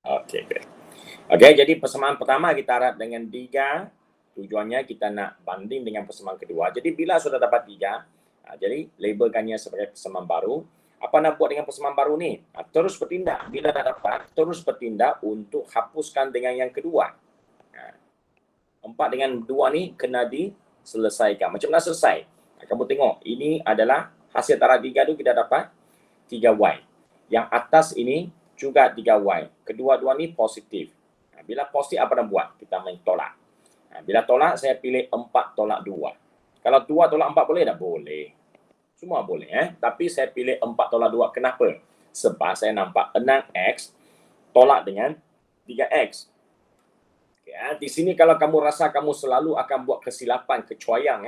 Okey, good. Okey, jadi persamaan pertama kita harap dengan 3, tujuannya kita nak banding dengan persamaan kedua. Jadi bila sudah dapat 3, jadi labelkannya sebagai persamaan baru. Apa nak buat dengan persamaan baru ni? Terus bertindak. Bila dah dapat, terus bertindak untuk hapuskan dengan yang kedua. 4 dengan 2 ni kena diselesaikan. Macam mana selesai? Kamu tengok, ini adalah hasil tara 3 tu kita dapat 3Y. Yang atas ini juga 3Y. Kedua-dua ni positif. Bila positif apa nak buat? Kita main tolak. Bila tolak, saya pilih 4 tolak 2. Kalau 2 tolak 4 boleh tak? Boleh. Semua boleh. Tapi saya pilih 4 tolak 2. Kenapa? Sebab saya nampak 6X tolak dengan 3X. Di sini kalau kamu rasa kamu selalu akan buat kesilapan, kecuaian,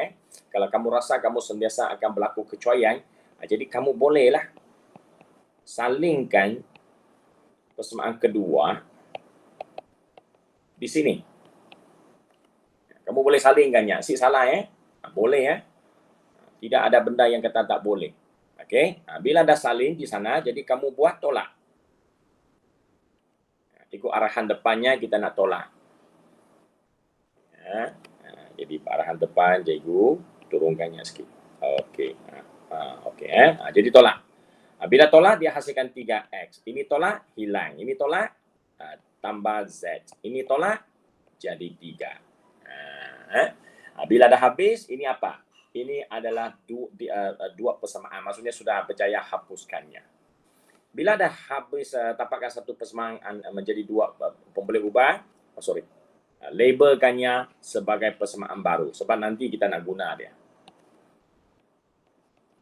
kalau kamu rasa kamu sentiasa akan berlaku kecuaian, jadi kamu bolehlah salingkan persamaan kedua di sini. Kamu boleh salingkannya. Asyik salah, boleh, Tidak ada benda yang kata tak boleh. Okey. Bila dah saling di sana, jadi kamu buat tolak. Ikut arahan depannya kita nak tolak. Jadi arahan depan, cikgu turunkannya sikit. Okey. Okey, jadi tolak. Bila tolak, dia hasilkan 3X. Ini tolak, hilang. Ini tolak, tambah Z. Ini tolak, jadi 3. Bila dah habis, ini apa? Ini adalah dua persamaan. Maksudnya sudah berjaya hapuskannya. Bila dah habis dapatkan satu persamaan menjadi dua boleh ubah, labelkannya sebagai persamaan baru. Sebab nanti kita nak guna dia.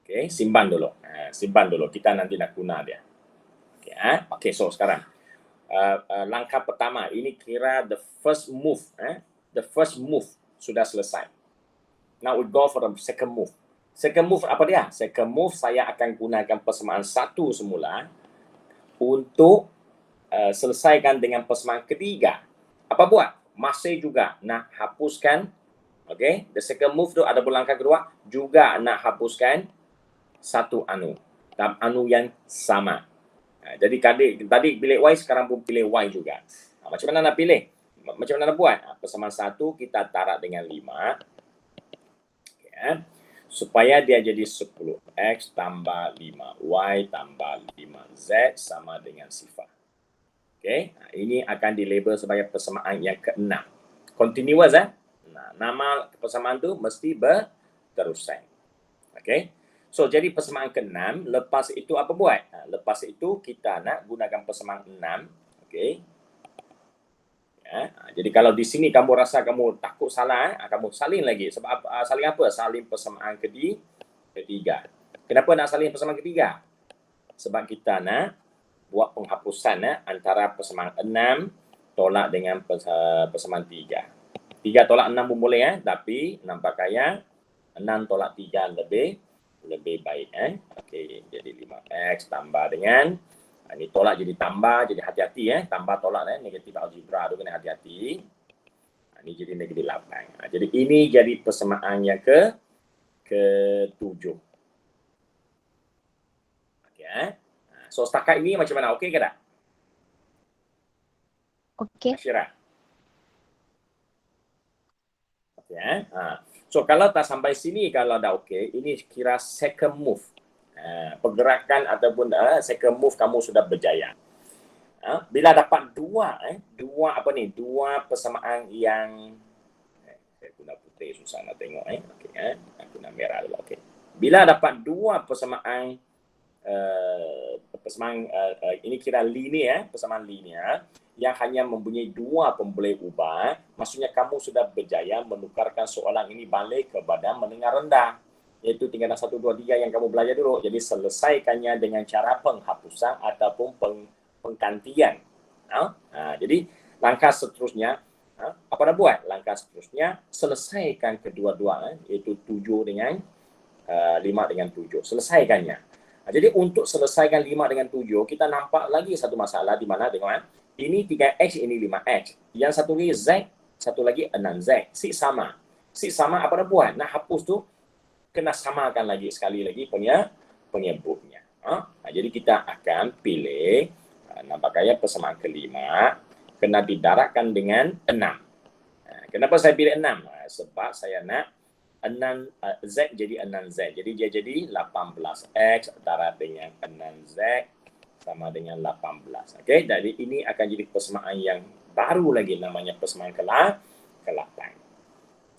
Okey, simpan dulu. Simpan dulu. Kita nanti nak guna dia. Okey, so sekarang. Langkah pertama, ini kira the first move. The first move sudah selesai. Now we go for the second move. Second move apa dia? Second move saya akan gunakan persamaan 1 semula untuk selesaikan dengan persamaan ketiga. Apa buat? Masih juga nak hapuskan, okay? The second move tu ada langkah kedua, juga nak hapuskan satu anu. Anu yang sama. Jadi tadi pilih Y, sekarang pun pilih Y juga. Macam mana nak pilih? Macam mana nak buat? Persamaan 1 kita tarak dengan 5. Supaya dia jadi 10X tambah 5Y tambah 5Z sama dengan sifar. Okey, ini akan dilabel sebagai persamaan yang ke-6. Continuous, nama persamaan tu mesti berterusan. Okey. So, jadi persamaan ke-6, lepas itu apa buat? Lepas itu kita nak gunakan persamaan 6. Okey. Jadi kalau di sini kamu rasa kamu takut salah, kamu salin lagi. Sebab salin apa? Salin persamaan ketiga. Kenapa nak salin persamaan ketiga? Sebab kita nak buat penghapusan antara persamaan 6 tolak dengan persamaan 3. 3 tolak 6 pun boleh, tapi nampaknya 6 tolak 3 lebih baik. Okey, jadi 5X tambah dengan ini tolak jadi tambah, jadi hati-hati, tambah tolak negatif algebra tu kena hati-hati. Ini jadi negatif 8. Jadi ini jadi persamaan yang ke-7. Okey, so setakat ini macam mana? Okey ke tak? Okey. Asyirah. Okey, so kalau tak sampai sini, kalau dah okey, ini kira second move. Pergerakan ataupun second move kamu sudah berjaya. Bila dapat dua persamaan yang saya guna putih susah nak tengok, okey, aku guna merah dulu. Okey, bila dapat dua persamaan ini kira linear, persamaan linear yang hanya mempunyai dua pemboleh ubah, maksudnya kamu sudah berjaya menukarkan soalan ini balik kepada menengah rendah, iaitu tingkatan 1, 2, 3 yang kamu belajar dulu. Jadi selesaikannya dengan cara penghapusan ataupun penggantian. Jadi langkah seterusnya, apa nak buat? Langkah seterusnya selesaikan kedua-dua, iaitu 7 dengan 5 dengan 7. Selesaikannya. Jadi untuk selesaikan 5 dengan 7, kita nampak lagi satu masalah di mana dengan ini 3X, ini 5X. Yang satu lagi Z, satu lagi 6Z. Si sama. Si sama apa nak buat? Nak hapus tu, kena samakan lagi sekali lagi penyebutnya. Jadi kita akan pilih Nampaknya persamaan kelima kena didarabkan dengan 6. Kenapa saya pilih 6? Sebab saya nak 6 Z jadi 6Z. Jadi dia jadi 18X darab dengan 6Z sama dengan 18. Okey, jadi ini akan jadi persamaan yang baru lagi, namanya persamaan ke-8.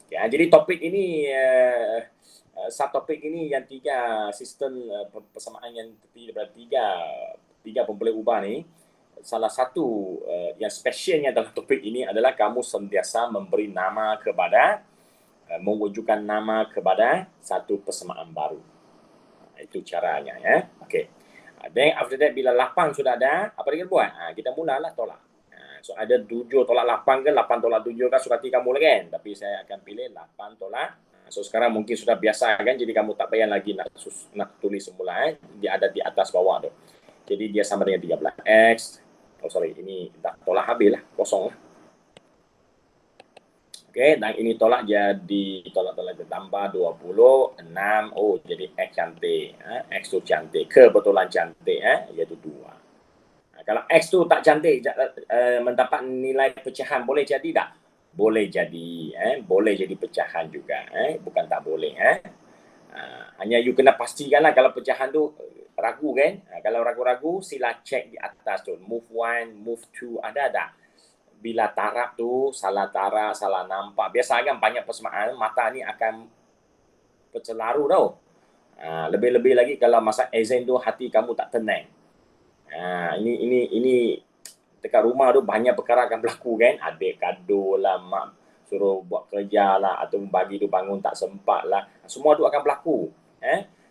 Okay, jadi topik ini subtopik ini yang 3 sistem persamaan yang terdiri daripada 3 pun boleh ubah ni. Salah satu yang specialnya dalam topik ini adalah kamu sentiasa memberi nama kepada mewujudkan nama kepada satu persamaan baru. Itu caranya ya. Okey. Then after that bila 8 sudah ada, apa kita buat? Kita mulalah tolak. So ada 7 tolak 8 ke 8 tolak 7 kan suka kamu lah kan. Tapi saya akan pilih 8 tolak. So sekarang mungkin sudah biasa kan, jadi kamu tak payah lagi nak tulis semula. Dia ada di atas bawah tu. Jadi dia sama dengan 13X. Oh sorry, ini dah tolak habis lah, kosong lah. Okey, dan ini tolak jadi tolak-tolak ditambah 26. Oh, jadi X cantik. X tu cantik. Kebetulan cantik iaitu 2. Kalau X tu tak cantik, mendapat nilai pecahan, boleh jadi tak? Boleh jadi. Boleh jadi pecahan juga. Bukan tak boleh. Hanya you kena pastikanlah kalau pecahan tu ragu kan. Kalau ragu-ragu, sila cek di atas tu. Move 1, move 2, ada tak? Bila taraf tu salah taraf, salah nampak. Biasa kan banyak persamaan, mata ni akan bercelaru tau. Lebih-lebih lagi kalau masa exam tu hati kamu tak tenang. Ini dekat rumah tu banyak perkara akan berlaku kan. Adik gaduh lah, mak suruh buat kerja lah, atau bagi tu bangun tak sempat lah. Semua tu akan berlaku.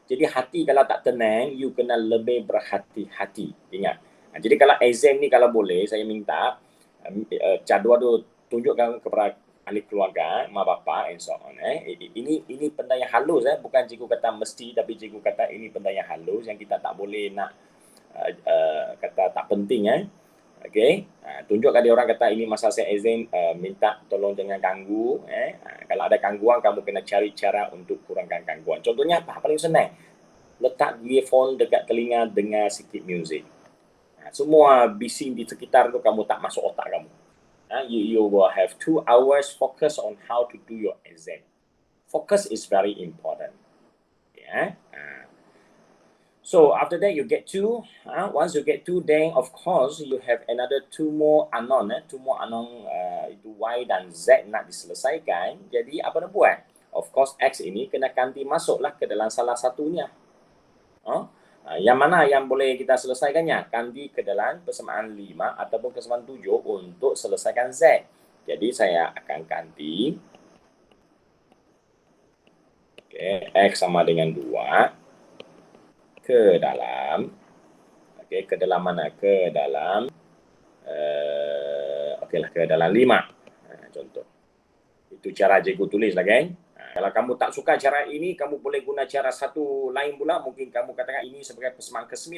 Jadi hati kalau tak tenang, you kena lebih berhati-hati. Ingat. Jadi kalau exam ni kalau boleh, saya minta jadual tu tunjukkan kepada ahli keluarga, mak bapak and so on. Ini benda yang halus, bukan cikgu kata mesti, tapi cikgu kata ini benda yang halus yang kita tak boleh nak kata tak penting. Okey, tunjukkan dia orang kata ini masa saya exam, minta tolong jangan ganggu. Kalau ada gangguan, kamu kena cari cara untuk kurangkan gangguan. Contohnya apa? Paling senang, letak earphone dekat telinga, dengar sikit muzik. Semua bising di sekitar tu kamu tak masuk otak kamu. You will have 2 hours focus on how to do your exam. Focus is very important. Yeah. So after that you get 2. Once you get 2, then of course you have another 2 more unknown. 2 more unknown itu Y dan Z nak diselesaikan. Jadi apa nak buat? Of course X ini kena ganti masuklah ke dalam salah satunya. Yang mana yang boleh kita selesaikannya? Ganti ke dalam persamaan 5 ataupun persamaan 7 untuk selesaikan Z. Jadi saya akan ganti X sama dengan 2 ke dalam ke dalam mana? Ke dalam ke dalam 5. Contoh. Itu cara cikgu tulis lah kan. Kalau kamu tak suka cara ini, kamu boleh guna cara satu lain pula. Mungkin kamu katakan ini sebagai persamaan ke-9.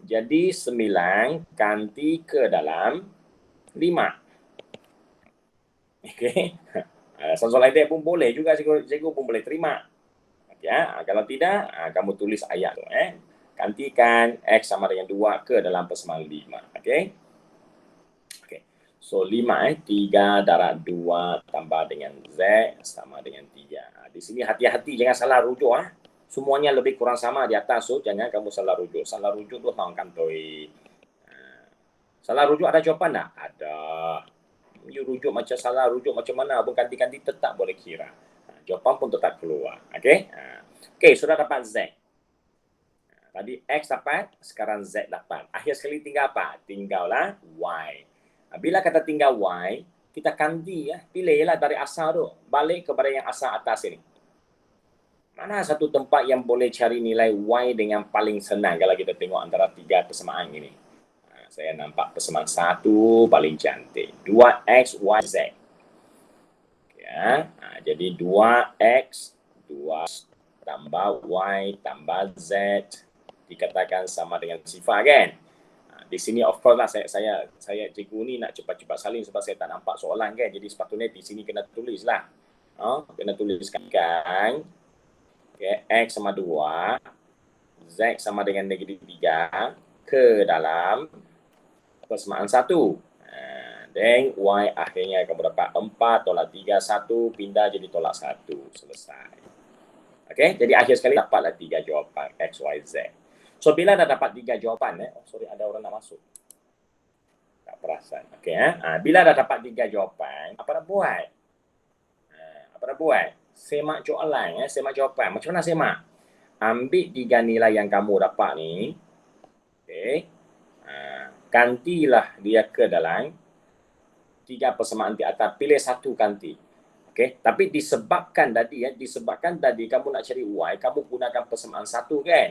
Jadi 9 ganti ke dalam 5. Okey. Soal lain pun boleh juga, cikgu pun boleh terima. Ya, kalau tidak, kamu tulis ayat tu. Gantikan X sama dengan 2 ke dalam persamaan 5. Okey. So 5, 3 darab 2 tambah dengan Z sama dengan 3. Di sini hati-hati jangan salah rujuk. Semuanya lebih kurang sama di atas tu, jangan kamu salah rujuk. Salah rujuk tu hang kantoi. Salah rujuk ada jawapan tak? Ada. You rujuk macam salah rujuk macam mana, pun ganti-ganti tetap boleh kira. Jawapan pun tetap keluar. Okey? Okey, sudah dapat Z. Tadi X dapat, sekarang Z dapat. Akhir sekali tinggal apa? Tinggallah Y. Bila kata tinggal Y, kita ganti pilihlah dari asal tu, balik kepada yang asal atas ini. Mana satu tempat yang boleh cari nilai Y dengan paling senang kalau kita tengok antara 3 persamaan ini? Saya nampak persamaan 1 paling cantik. 2X, Y, Z. Ya, jadi 2X, 2 tambah Y tambah Z dikatakan sama dengan sifar kan? Di sini of course lah saya cikgu ni nak cepat-cepat salin sebab saya tak nampak soalan kan. Jadi sepatutnya di sini kena tulis lah. Kena tuliskan kan. X sama 2, Z sama dengan negatif 3 ke dalam persamaan 1. Then Y akhirnya kamu dapat 4 tolak 3, 1, pindah jadi tolak 1. Selesai. Okay, jadi akhir sekali dapatlah 3 jawapan X, Y, Z. So, bila dah dapat 3 jawapan, ada orang nak masuk. Tak perasan. Okay, bila dah dapat 3 jawapan, apa nak buat? Apa nak buat? Semak soalan, semak jawapan. Macam mana semak? Ambil 3 nilai yang kamu dapat ni, okay, gantilah dia ke dalam 3 persamaan di atas, pilih satu ganti. Okay, tapi disebabkan tadi kamu nak cari Y, kamu gunakan persamaan 1 kan?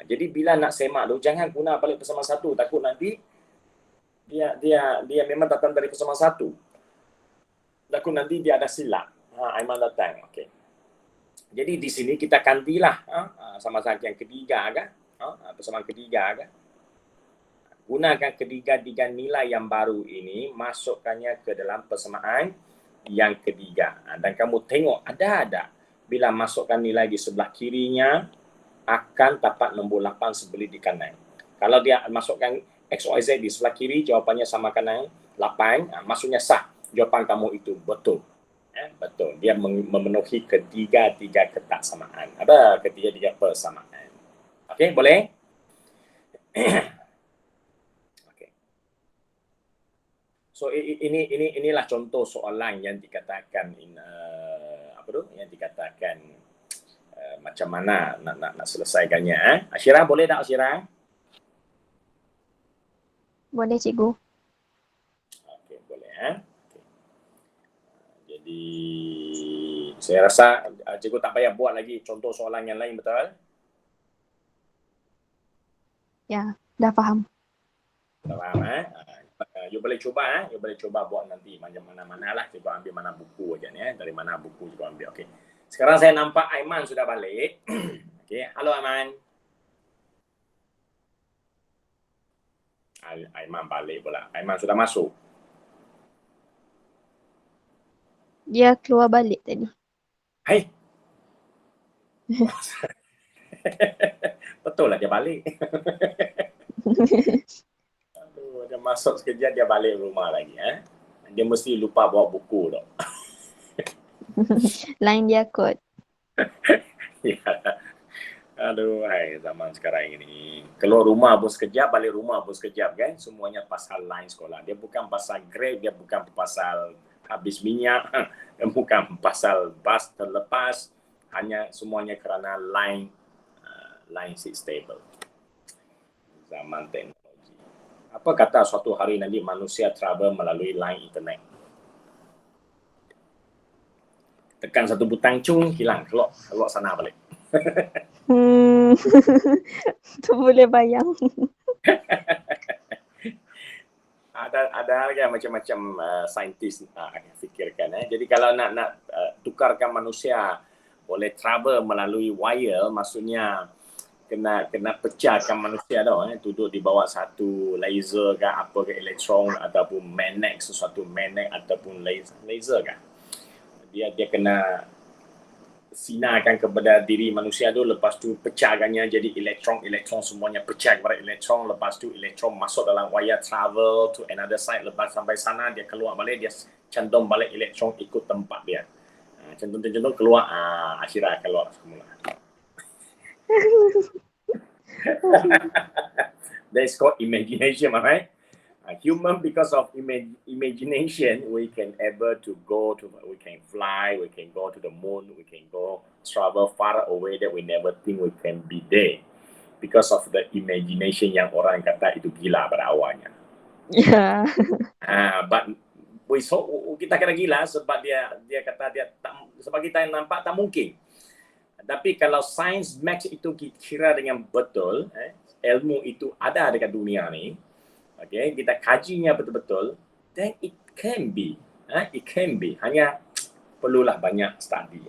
Jadi bila nak semak tu, jangan guna balik persamaan 1, takut nanti dia memang datang dari persamaan 1. Takut nanti dia ada silap. Aiman datang. Okey. Jadi di sini kita gantilah sama-sama yang ketiga kan? Persamaan ketiga kan? Gunakan ketiga nilai yang baru ini, masukkannya ke dalam persamaan yang ketiga. Dan kamu tengok ada bila masukkan nilai di sebelah kirinya akan dapat nombor 8 sebeli di kanan. Kalau dia masukkan X, Y, Z di sebelah kiri, jawapannya sama kanan 8, maksudnya sah. Jawapan kamu itu betul. Betul. Dia memenuhi ketiga ketaksamaan. Ketiga persamaan. Okey, boleh? Okey. So inilah contoh soalan yang dikatakan yang dikatakan macam mana nak selesaikannya. Asyirah, boleh tak Asyirah? Boleh, cikgu. Okey, boleh. Okay. Jadi saya rasa cikgu tak payah buat lagi contoh soalan yang lain, betul? Ya, dah faham. Dah faham, You boleh cuba, you boleh cuba buat nanti macam mana-mana lah. Cikgu ambil mana buku aja ni, dari mana buku cikgu ambil. Okey. Sekarang saya nampak Aiman sudah balik. Okey, halo Aiman. Aiman balik pula. Aiman sudah masuk. Dia keluar balik tadi. Hai. Betul lah dia balik. Aduh, dia masuk sekejap dia balik rumah lagi. Dia mesti lupa bawa buku tu. Line dia kot. Ya. Aduh, zaman sekarang ini. Keluar rumah pun sekejap, balik rumah pun sekejap kan. Semuanya pasal line sekolah. Dia bukan pasal Grab, dia bukan pasal habis minyak, dia bukan pasal bas terlepas. Hanya semuanya kerana line si stable. Zaman teknologi. Apa kata suatu hari nanti manusia travel melalui line internet? Tekan satu butang, cung, hilang. Keluar sana balik. Tu boleh bayang. ada kan macam-macam saintis fikirkan. Jadi kalau nak tukarkan manusia boleh travel melalui wire, maksudnya kena pecahkan manusia duduk di bawah satu laser ke apa ke, elektron ataupun magnet, sesuatu magnet ataupun laser kan. Dia kena sinarkan kepada diri manusia tu, lepas tu pecahkannya jadi elektron semuanya pecah kepada elektron, lepas tu elektron masuk dalam wire, travel to another side, lepas sampai sana dia keluar balik, dia cantum balik elektron ikut tempat dia. Cantum keluar, akhirnya keluar semula. That's called imagination, right? Human, because of imagination, we can we can fly, we can go to the moon, we can go travel far away that we never think we can be there. Because of the imagination yang orang kata itu gila pada awalnya. Yeah. But kita kena gila sebab dia kata sebab kita nampak tak mungkin. Tapi kalau sains max itu kira dengan betul, ilmu itu ada dekat dunia ni. Okay, kita kajinya betul-betul, then it can be. It can be. Hanya perlulah banyak study.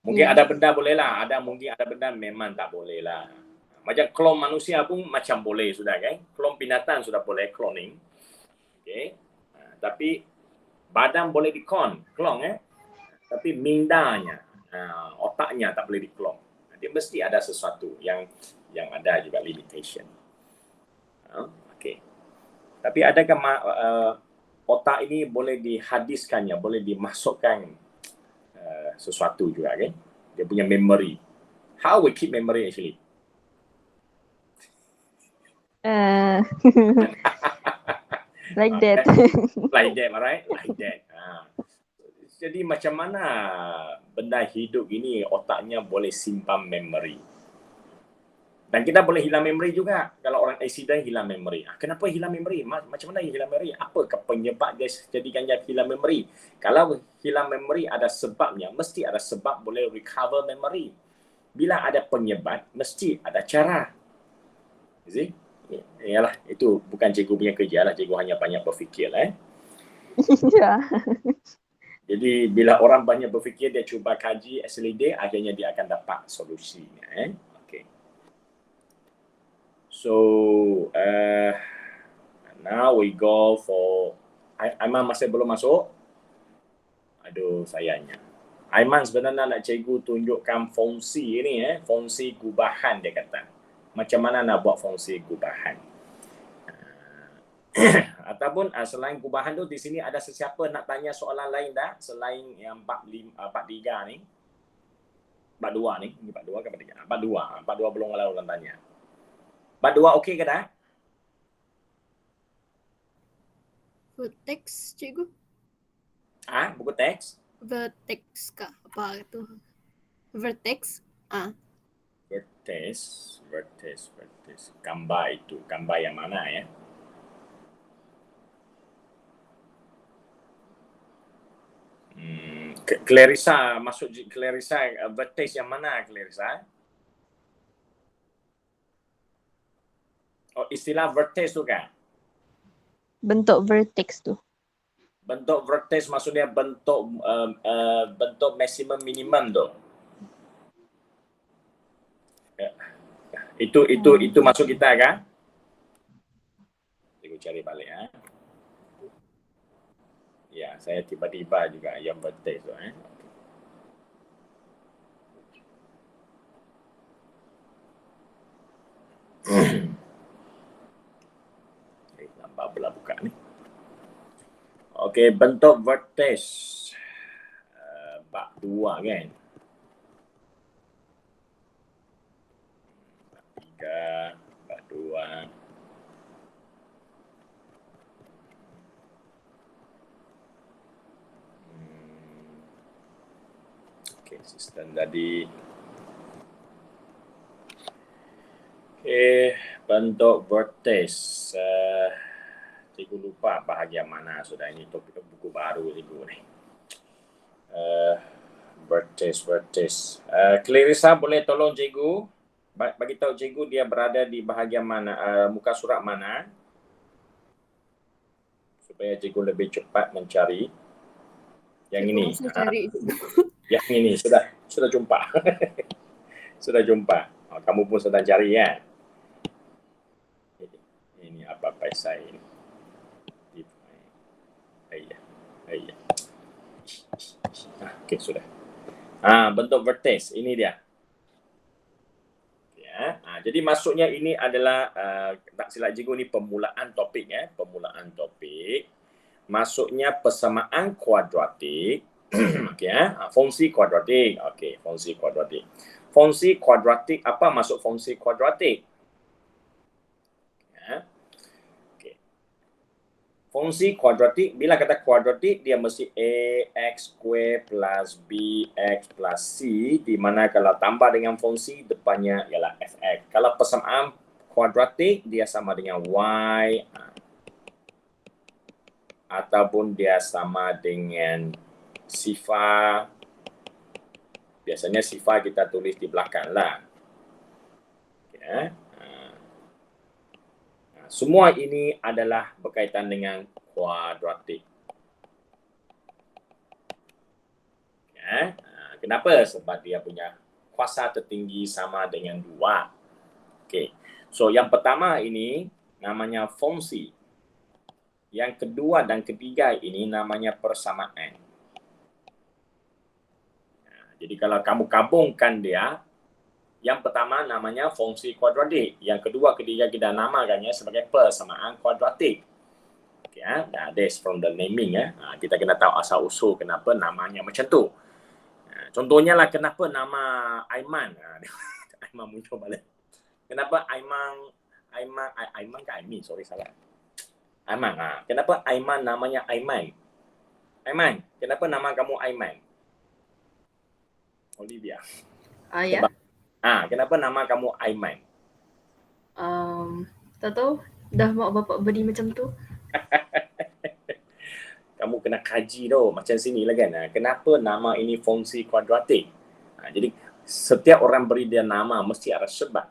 Mungkin ada benda boleh lah, mungkin ada benda memang tak boleh lah. Macam klon manusia pun macam boleh sudah kan. Klon binatang sudah boleh cloning. Okay. Tapi badan boleh diklon. Tapi mindanya, otaknya tak boleh diklon. Dia mesti ada sesuatu yang ada juga limitation. Okay. Tapi adakah otak ini boleh dihadiskannya, boleh dimasukkan sesuatu juga kan? Dia punya memory. How we keep memory actually? Uh, like that. Like that, right? Like that. Jadi macam mana benda hidup ini otaknya boleh simpan memory? Dan kita boleh hilang memory juga. Kalau orang accident hilang memory. Kenapa hilang memory? Macam mana hilang memory? Apakah penyebab dia jadikan dia hilang memory? Kalau hilang memory ada sebabnya, mesti ada sebab boleh recover memory. Bila ada penyebab, mesti ada cara. You see? Yalah, itu bukan cikgu punya kerja lah. Cikgu hanya banyak berfikir lah. Ya. Jadi bila orang banyak berfikir, dia cuba kaji SLD, akhirnya dia akan dapat solusinya. Okay. So, now we go for... Aiman masih belum masuk? Aduh, sayangnya. Aiman sebenarnya nak cikgu tunjukkan fungsi ni, fungsi gubahan dia kata. Macam mana nak buat fungsi gubahan. Ataupun selain gubahan tu, di sini ada sesiapa nak tanya soalan lain dah? Selain yang 43 ni. 42 ni. Ini 42 ke 43? 42. 42 belum ada orang tanya. 42 okey ke dah? Vertex, cikgu? Buku teks? Vertex kah? Apa itu? Vertex? Vertex. Gambar itu. Gambar yang mana ya? Clarissa, masuk Clarissa, vertex yang mana Clarissa? Oh, istilah vertex tu kan? Bentuk vertex tu. Bentuk vertex maksudnya bentuk maximum minimum tu. Itu masuk kita kan? Cikgu cari balik Ya, saya tiba-tiba juga yang vertex tu nampak pula buka ni. Okey, bentuk vertex bab 2 kan? Bab 3, bab 2. Okey, sistem tadi. Okey, bentuk vertex. Cikgu lupa bahagian mana sudah, ini topik buku baru cikgu ni. Vertex. Clarissa boleh tolong cikgu bagi tahu cikgu dia berada di bahagian mana, muka surat mana, supaya cikgu lebih cepat mencari. Yang ini. Yang ini sudah jumpa. Sudah jumpa. Kamu pun sedang cari ya. Ini apa saya ini? Iya. Okey, sudah. Bentuk vertex ini dia. Ya. Jadi maksudnya ini adalah tak silap cikgu ni permulaan topik permulaan topik. Maksudnya persamaan kuadratik. Okey fungsi kuadratik. Okey, fungsi kuadratik. Fungsi kuadratik, apa maksud fungsi kuadratik? Fungsi kuadratik, bila kata kuadratik, dia mesti ax square plus bx plus c, di mana kalau tambah dengan fungsi, depannya ialah fx. Kalau persamaan kuadratik, dia sama dengan y, ataupun dia sama dengan sifar. Biasanya sifar kita tulis di belakang lah. Semua ini adalah berkaitan dengan kuadratik. Kenapa? Sebab dia punya kuasa tertinggi sama dengan 2. Okey. So yang pertama ini namanya fungsi. Yang kedua dan ketiga ini namanya persamaan. Jadi kalau kamu gabungkan dia, yang pertama namanya fungsi kuadratik. Yang kedua, ketiga kita namakannya sebagai persamaan kuadratik. Ya, that's from the naming ya. Kita kena tahu asal usul kenapa namanya macam tu. Contohnya lah kenapa nama Aiman. Aiman muncul balik. Kenapa Aiman ke Aimin? Sorry salah. Aiman. Kenapa Aiman namanya Aiman? Aiman, kenapa nama kamu Aiman? Olivia. Ya. Kenapa nama kamu Aiman? Tak tahu. Dah mak bapak beri macam tu. Kamu kena kaji tau. Macam sini lah kan. Kenapa nama ini fungsi kuadratik? Jadi setiap orang beri dia nama mesti ada sebab.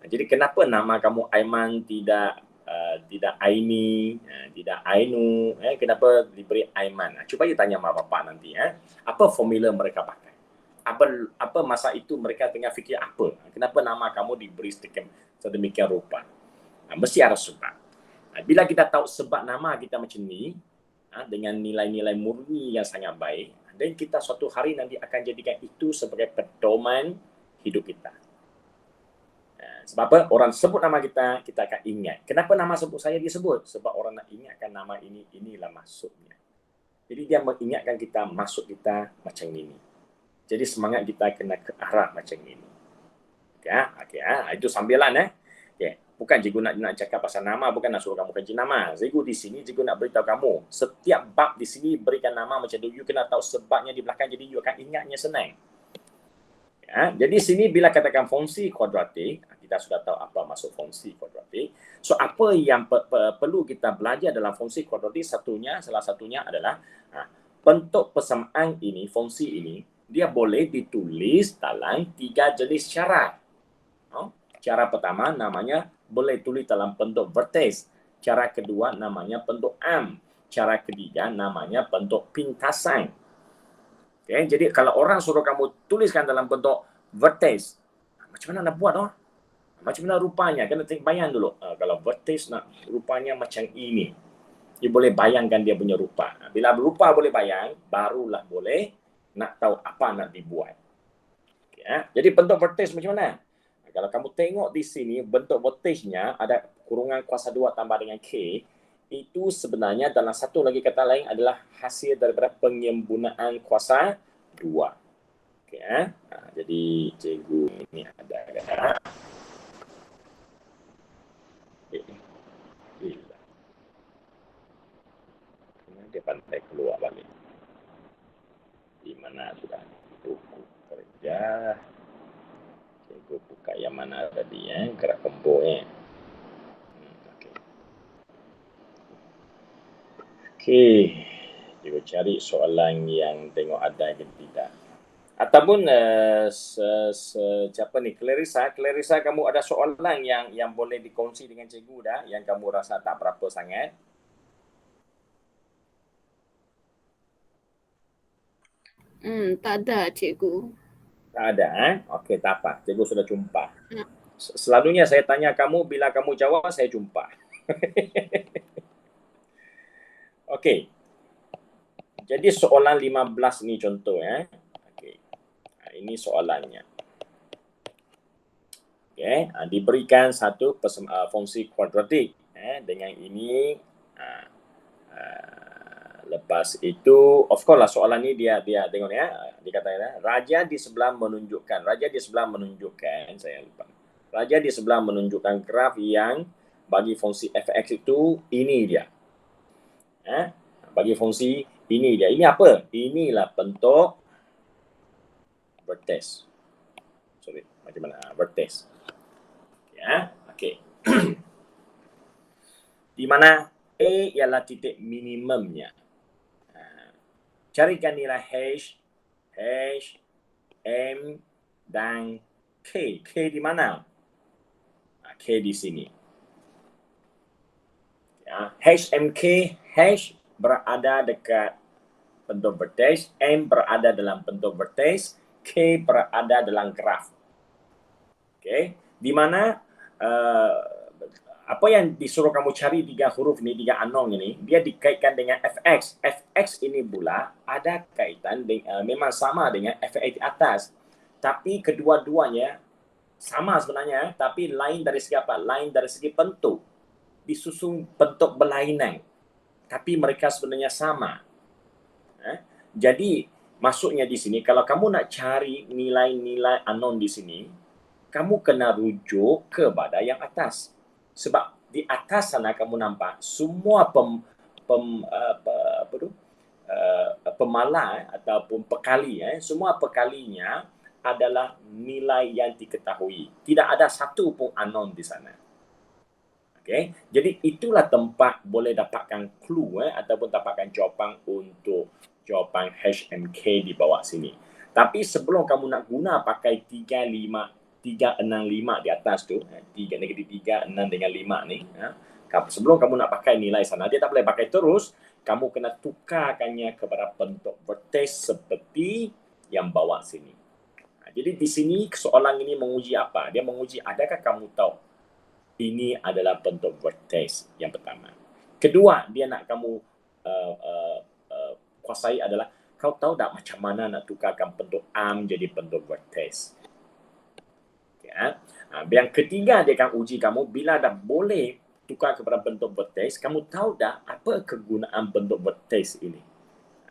Jadi kenapa nama kamu Aiman tidak Aini, tidak Ainu? Kenapa diberi Aiman? Cuba you tanya mak bapak nanti. Apa formula mereka pakai? Apa masa itu mereka tengah fikir apa? Kenapa nama kamu diberi sedemikian rupa? Mesti ada sebab. Bila kita tahu sebab nama kita macam ni, dengan nilai-nilai murni yang sangat baik, dan kita suatu hari nanti akan jadikan itu sebagai pedoman hidup kita. Sebab apa? Orang sebut nama kita, kita akan ingat. Kenapa nama sebut saya disebut? Sebab orang nak ingatkan nama ini, inilah maksudnya. Jadi dia mengingatkan kita, maksud kita macam ini. Jadi semangat kita kena ke arah macam ini. Okay, itu sambilan. Okay. Bukan cikgu nak cakap pasal nama, bukan nak suruh kamu kaji nama. Cikgu di sini, cikgu nak beritahu kamu. Setiap bab di sini berikan nama macam tu. You kena tahu sebabnya di belakang, jadi you akan ingatnya senang. Jadi sini bila katakan fungsi kuadratik, kita sudah tahu apa maksud fungsi kuadratik. So apa yang perlu kita belajar dalam fungsi kuadratik, salah satunya adalah bentuk persamaan ini, fungsi ini, dia boleh ditulis dalam 3 jenis cara. Cara pertama namanya boleh tulis dalam bentuk vertex. Cara kedua namanya bentuk am. Cara ketiga namanya bentuk pintasan. Okay, jadi kalau orang suruh kamu tuliskan dalam bentuk vertex, macam mana nak buat? Macam mana rupanya? Kena bayang dulu. Kalau vertex nak rupanya macam ini. You boleh bayangkan dia punya rupa. Bila rupa boleh bayang, barulah boleh nak tahu apa nak dibuat. Okay, jadi bentuk vertex macam mana? Kalau kamu tengok di sini, bentuk voltagenya ada kurungan kuasa 2 tambah dengan K. Itu sebenarnya dalam satu lagi kata lain adalah hasil daripada penyempurnaan kuasa 2. Okay, jadi cikgu ini ada. Gila. Dia pandai keluar balik. Di mana sudah buku kerja. Cikgu buka yang mana tadi gerak combo Okey. Cikgu cari soalan yang tengok ada ke tidak. Ataupun siapa ni, Clarissa, kamu ada soalan yang boleh dikongsi dengan cikgu dah, yang kamu rasa tak berapa sangat? Tak ada cikgu. Tak ada, Okey, tak apa. Cikgu sudah jumpa. Selalunya saya tanya kamu, bila kamu jawab, saya jumpa. Okey. Jadi soalan 15 ni contoh. Okey. Ini soalannya. Okey. Diberikan satu fungsi kuadratik. Dengan ini. Lepas itu, of course lah soalan ni dia tengok dia kata raja di sebelah menunjukkan, saya lupa. Raja di sebelah menunjukkan graf yang bagi fungsi fx itu ini dia. Bagi fungsi ini dia. Ini apa? Inilah bentuk vertex. Sorry, macam mana? Vertex. Okey. Di mana A ialah titik minimumnya. Carikan nilai H, M dan K. K di mana? K di sini. H, M, K. H berada dekat bentuk vertex, M berada dalam bentuk vertex, K berada dalam graf. Okay. Di mana apa yang disuruh kamu cari 3 huruf ni, 3 anong ini, dia dikaitkan dengan fx. Fx ini pula ada kaitan dengan, memang sama dengan fx di atas. Tapi kedua-duanya sama sebenarnya, tapi lain dari segi apa? Lain dari segi bentuk. Disusun bentuk berlainan. tapi mereka sebenarnya sama. Jadi maksudnya di sini, kalau kamu nak cari nilai-nilai unknown di sini, kamu kena rujuk kepada yang atas. Sebab di atas sana kamu nampak semua pemala ataupun pekali, semua pekalinya adalah nilai yang diketahui. Tidak ada satu pun unknown di sana. Okay? Jadi itulah tempat boleh dapatkan clue ataupun dapatkan jawapan untuk jawapan HMK di bawah sini. Tapi sebelum kamu nak guna pakai 365 di atas tu, 3 negatif 3, 6 dengan 5 ni, sebelum kamu nak pakai nilai sana, dia tak boleh pakai terus, kamu kena tukarkannya kepada bentuk vertex seperti yang bawah sini. Jadi di sini soalan ini menguji apa? Dia menguji adakah kamu tahu ini adalah bentuk vertex yang pertama. Kedua, dia nak kamu kuasai adalah kau tahu tak macam mana nak tukarkan bentuk arm jadi bentuk vertex. Ya. Yang ketiga, dia akan uji kamu bila dah boleh tukar kepada bentuk vertex, kamu tahu tak apa kegunaan bentuk vertex ini.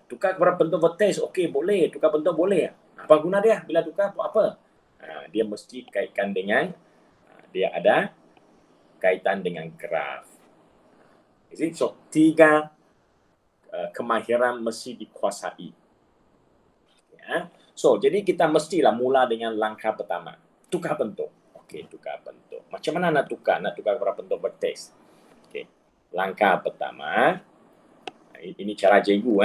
Tukar kepada bentuk vertex, okey boleh. Tukar bentuk boleh. Apa guna dia bila tukar buat apa? Dia mesti kaitkan dengan, dia ada kaitan dengan graf. So, 3 kemahiran mesti dikuasai. Ya. So, jadi kita mestilah mula dengan langkah pertama. Tukar bentuk. Okey, tukar bentuk. Macam mana nak tukar? Nak tukar kepada bentuk vertex. Okey. Langkah pertama, ini cara cikgu.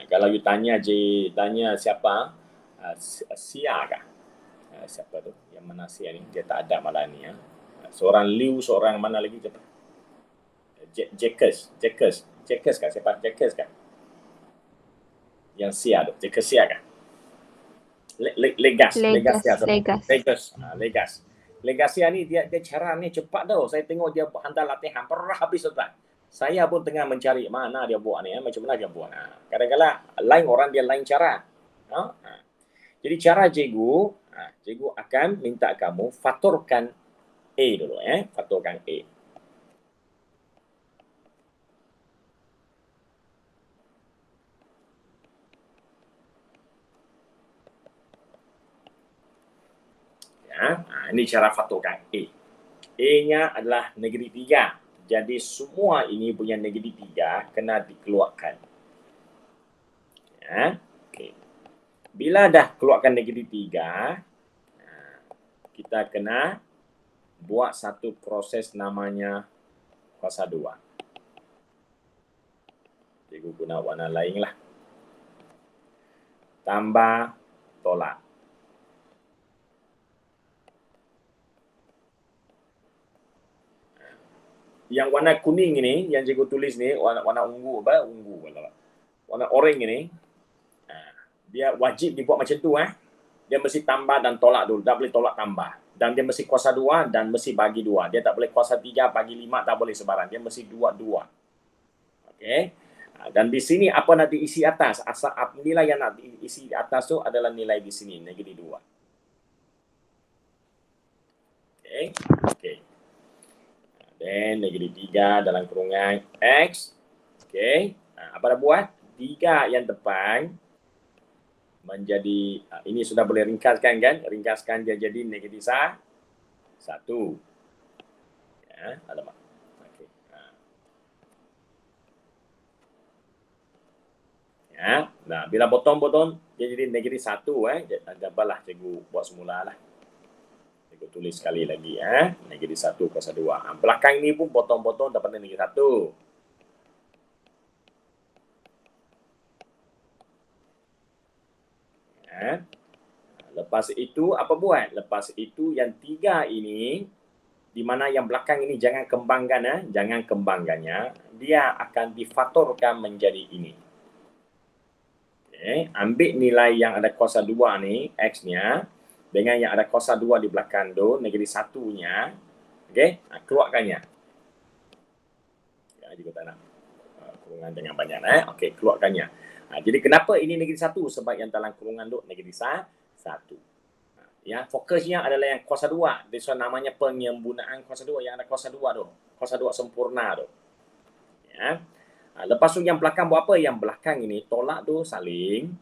Kalau you tanya siapa? Sia kah? Siapa tu? Yang mana Sia ni? Dia tak ada malah ni. Seorang Liu, seorang mana lagi? Jacques kah? Siapa? Jacques kah? Yang Sia tu. Jacques Sia kah? Legas. Sia ni dia cara ni cepat tau. Saya tengok dia hantar latihan habis sudah. Saya pun tengah mencari mana dia buat ni, macam mana dia buat. Kadang-kadang lain orang dia lain cara. Jadi cara cikgu akan minta kamu fatorkan A dulu. Fatorkan A. Ini cara fatorkan A. A-nya adalah negatif 3. Jadi semua ini punya negatif 3 kena dikeluarkan. Okay. Bila dah keluarkan negatif 3, kita kena buat satu proses namanya kuasa 2. Cikgu guna warna lain lah. Tambah, tolak. Yang warna kuning ini, yang cikgu tulis ni, warna ungu apa? Warna oranye ini, dia wajib dibuat macam tu. Dia mesti tambah dan tolak dulu. Tak boleh tolak tambah. Dan dia mesti kuasa 2 dan mesti bagi 2. Dia tak boleh kuasa 3 bagi 5, tak boleh sebarang. Dia mesti 2. Okey. Dan di sini apa nak diisi atas? Nilai yang nak diisi di atas tu adalah nilai di sini, negatif 2. Okey. Dan negatif 3 dalam kurungan X. Okey. Apa dah buat? 3 yang depan menjadi, ini sudah boleh ringkaskan kan? Ringkaskan dia jadi negatif 1. Alamak. Okey. Nah, bila botong-botong dia jadi negatif 1. Dapalah cikgu buat semula lah. Cikgu tulis sekali lagi. Negatif 1 kuasa 2. Belakang ini pun potong-potong dapat negatif 1. Lepas itu apa buat? Lepas itu yang 3 ini, di mana yang belakang ini jangan kembangkan. Jangan kembangkannya. Dia akan difaktorkan menjadi ini. Ambil nilai yang ada kuasa 2 ni, X-nya, dengan yang ada kuasa 2 di belakang tu, negatif 1-nya, keluarkannya. Juga tak nak kurungan dengan banyak. Keluarkannya. Jadi kenapa ini negatif 1? Sebab yang dalam kurungan tu negatif 1. Fokusnya adalah yang kuasa 2. Dia namanya penyempurnaan kuasa 2. Yang ada kuasa 2 tu. Kuasa 2 sempurna tu. Lepas tu yang belakang buat apa? Yang belakang ini tolak tu saling.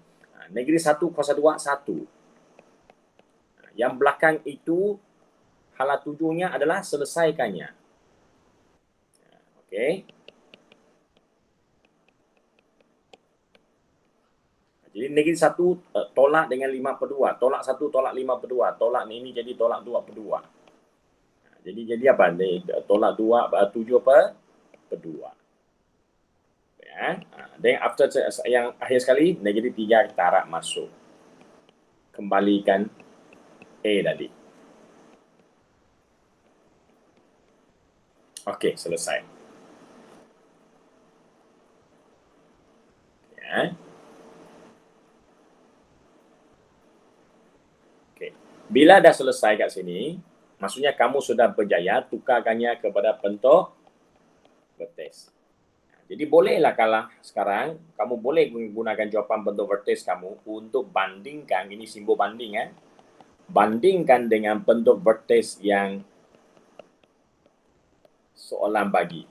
Negeri 1 kuasa 2, 1. Yang belakang itu hala tujunya adalah selesaikannya. Okey. Jadi negeri 1 tolak dengan 5/2. Tolak 1 tolak 5/2. Tolak ini jadi tolak 2/2. Jadi apa? Tolak 2, 7/2. Ya. Dan after yang akhir sekali, negeri 3 kita harap masuk. Kembalikan A tadi. Okey, selesai. Ya. Okey. Bila dah selesai kat sini, maksudnya kamu sudah berjaya tukarkannya kepada bentuk vertex. Jadi bolehlah kalau sekarang kamu boleh menggunakan jawapan bentuk vertex kamu untuk bandingkan, ini simbol banding bandingkan dengan bentuk vertex yang soalan bagi.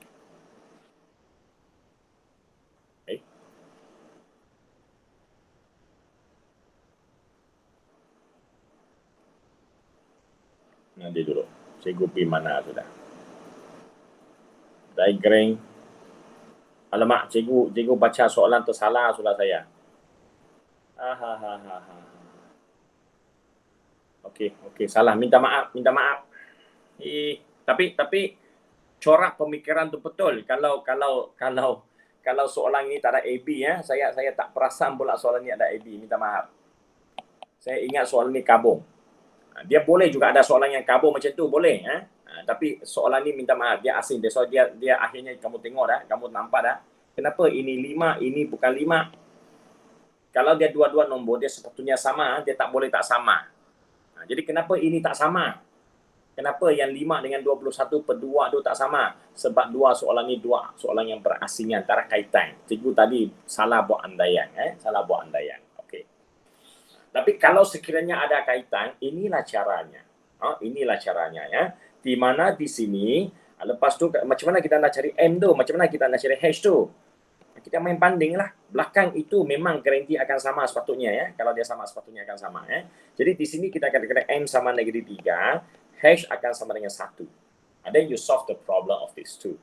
Okay. Nanti dulu. Cikgu pergi mana sudah? Diagram. Alamak, cikgu baca soalan tersalah sudah saya. Okey, salah. Minta maaf. Tapi corak pemikiran tu betul. Kalau soalan ini tak ada AB ya, saya tak perasan pula soalan ini ada AB. Minta maaf. Saya ingat soalan ini kabung. Dia boleh juga ada soalan yang kabung macam tu, boleh tapi soalan ni minta maaf, dia asing. So dia akhirnya kamu tengok dah, kamu nampak dah. Kenapa ini 5, ini bukan 5? Kalau dia dua-dua nombor, dia sepatutnya sama, dia tak boleh tak sama. Jadi kenapa ini tak sama? Kenapa yang 5 dengan 21/2 tu tak sama? Sebab dua soalan ni dua soalan yang berasingan, antara kaitan. Cikgu tadi salah buat andaian. Okey. Tapi kalau sekiranya ada kaitan, inilah caranya. Inilah caranya ya. Di mana di sini, lepas tu macam mana kita nak cari M tu? Macam mana kita nak cari H tu? Kita main banding lah. Belakang itu memang garanti akan sama sepatutnya ya. Kalau dia sama sepatutnya akan sama ya. Jadi di sini kita kata M sama negeri 3, H akan sama dengan 1. And then you solve the problem of these two.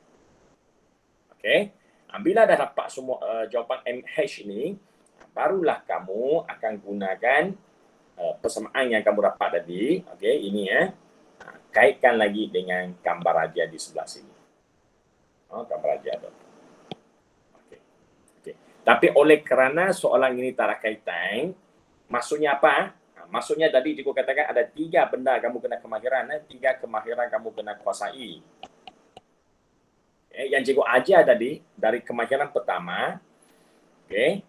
Okay. Bila dah dapat semua jawapan MH ini, barulah kamu akan gunakan persamaan yang kamu dapat tadi. Okay, ini ya. Kaitkan lagi dengan gambar raja di sebelah sini. Gambar raja tu. Okay. Tapi oleh kerana soalan ini tak ada kaitan, maksudnya apa? Maksudnya tadi cikgu katakan ada 3 benda kamu kena kemahiran, 3 kemahiran kamu kena kuasai. Yang cikgu ajar tadi dari kemahiran pertama, okay.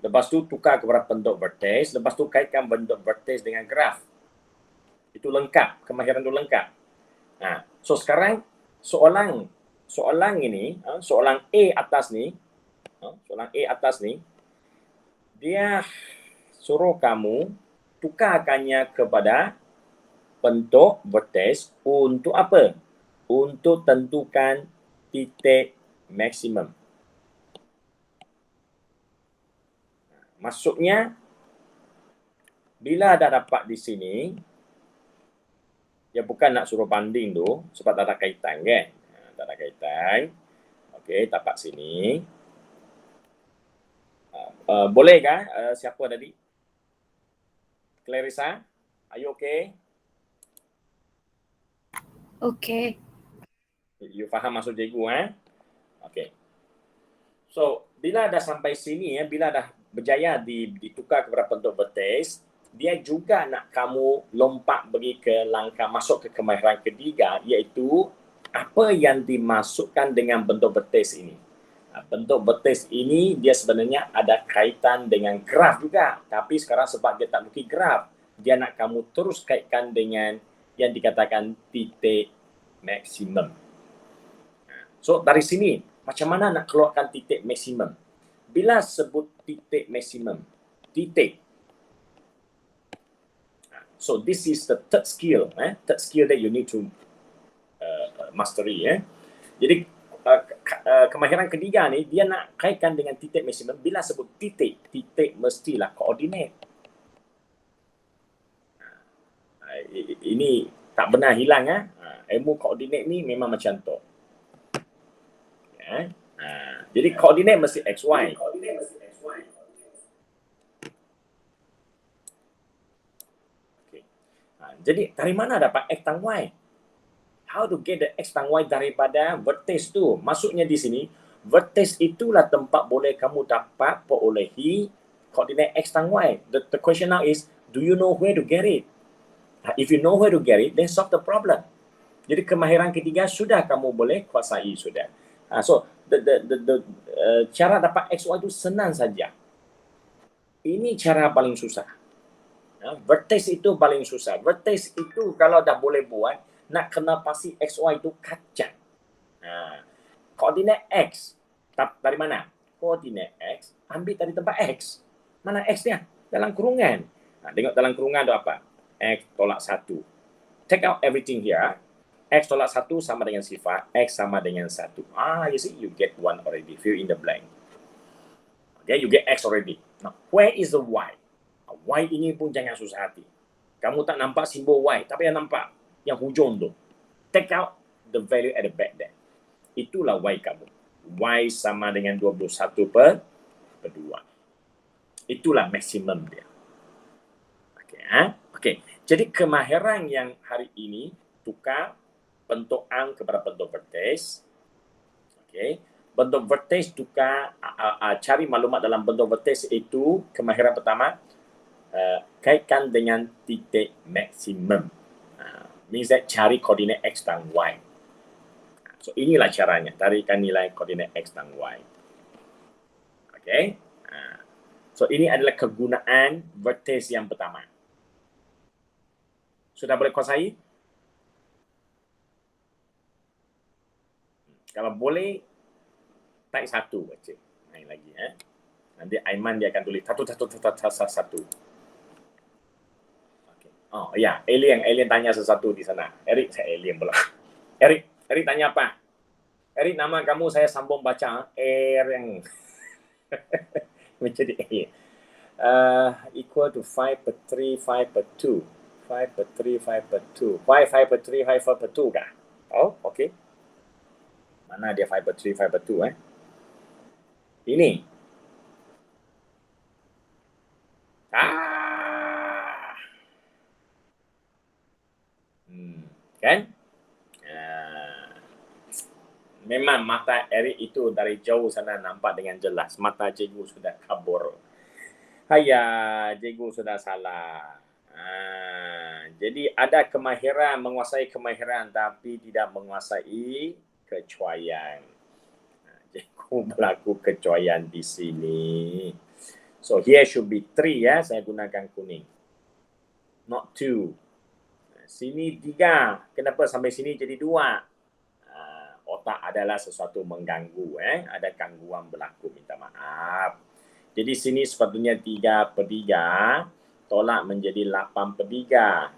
Lepas tu tukar kepada bentuk vertex, lepas tu kaitkan bentuk vertex dengan graf. Itu lengkap, kemahiran itu lengkap. So sekarang soalan ini, soalan A atas ni, dia suruh kamu tukarkannya kepada bentuk vertex untuk apa? Untuk tentukan titik maksimum. Maksudnya, bila dah dapat di sini, dia bukan nak suruh banding tu, sebab tak ada kaitan kan? Tak ada kaitan. Okey, dapat sini. Boleh kan? Siapa tadi? Clarissa, are you okay? Okay. You faham maksud cikgu Okay. So, bila dah sampai sini bila dah berjaya ditukar kepada bentuk vertex, dia juga nak kamu lompat pergi ke langkah masuk ke kemahiran ketiga, iaitu apa yang dimasukkan dengan bentuk vertex ini. Bentuk vertex ini dia sebenarnya ada kaitan dengan graf juga, tapi sekarang sebab dia tak lukis graf, dia nak kamu terus kaitkan dengan yang dikatakan titik maksimum. So dari sini, macam mana nak keluarkan titik maksimum? Bila sebut titik maksimum, titik. So this is the third skill that you need to mastery. Jadi kemahiran ketiga ni dia nak kaitkan dengan titik maksimum. Bila sebut titik mestilah koordinat. Ini tak benar hilang ilmu koordinat ni memang macam tu. Jadi koordinat mesti XY. Okay. Jadi dari mana dapat X dan Y? How to get the X dan Y daripada vertex tu? Maksudnya di sini, vertex itulah tempat boleh kamu dapat perolehi koordinat X dan Y. The question now is, do you know where to get it? If you know where to get it, then solve the problem. Jadi kemahiran ketiga sudah kamu boleh kuasai sudah. So the cara dapat X, Y itu senang saja. Ini cara paling susah. Vertex itu paling susah. Vertex itu kalau dah boleh buat, nak kena pasti X, Y itu kacang. Koordinat X, dari mana? Koordinat X, ambil dari tempat X. Mana X dia? Dalam kurungan. Tengok dalam kurungan itu apa? X tolak 1. Take out everything here. X tolak 1 sama dengan sifar. X sama dengan 1. You see, you get 1 already. Fill in the blank. Okay, you get X already. Now, where is the Y? Y ini pun jangan susah hati. Kamu tak nampak simbol Y, tapi yang nampak yang hujung tu. Take out the value at the back there. Itulah Y kamu. Y sama dengan 21 per 2. Itulah maksimum dia. Okay. Jadi kemahiran yang hari ini tukar bentuk ang kepada bentuk vertex. Okay. Bentuk vertex tukar, cari maklumat dalam bentuk vertex itu kemahiran pertama, kaitkan dengan titik maksimum. Means that cari koordinat X dan Y. So inilah caranya, carikan nilai koordinat X dan Y. Okay. So ini adalah kegunaan vertex yang pertama. Sudah boleh kuasai? Kalau boleh, type 1 baca. Main lagi. Nanti Aiman dia akan tulis 1. Okay. Oh ya, alien tanya sesuatu di sana. Eric, saya alien pula. Eric tanya apa? Eric, nama kamu saya sambung baca. Eric. Menjadi alien. Equal to 5 per 3, 5 per 2. 5 per 3, 5 per 2. 5 per 3, 5 per 2 kah? Oh, okay. Mana dia 5 per 3, 5 per 2 Ini. Kan? Memang mata Eric itu dari jauh sana nampak dengan jelas. Mata cikgu sudah kabur. Cikgu sudah salah. Jadi ada kemahiran, menguasai kemahiran tapi tidak menguasai kecuaian. Cikgu berlaku kecuaian di sini. So here should be 3 saya gunakan kuning. Not 2. Sini 3. Kenapa sampai sini jadi 2? Otak adalah sesuatu mengganggu. Ada gangguan berlaku, minta maaf. Jadi sini sepatutnya 3 per 3. Tolak menjadi 8 per 3.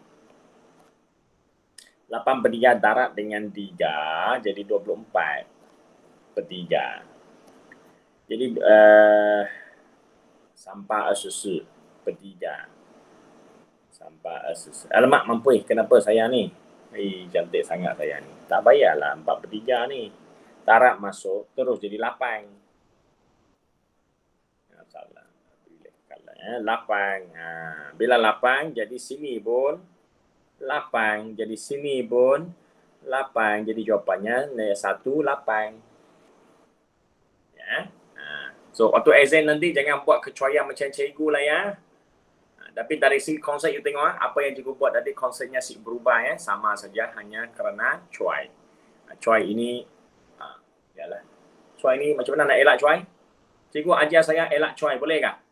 8 per 3 darab dengan 3, jadi 24 per 3. Jadi, sampah asusu per 3. Sampah asusu. Alamak, mampus. Kenapa saya ni? Cantik sangat saya ni. Tak payahlah 4 per 3 ni. Darab masuk, terus jadi 8. Salah. 8. Bila 8 jadi sini pun 8, jadi sini pun 8, jadi jawapannya 1, 8. Ya. So waktu exam nanti jangan buat kecuaian macam cikgu lah ya. Tapi dari segi konsep you tengok apa yang cikgu buat tadi, konsepnya sikit berubah sama saja hanya kerana cuai. Cuai ini yalah. Cuai ini macam mana nak elak cuai? Cikgu ajar saya elak cuai, boleh tak?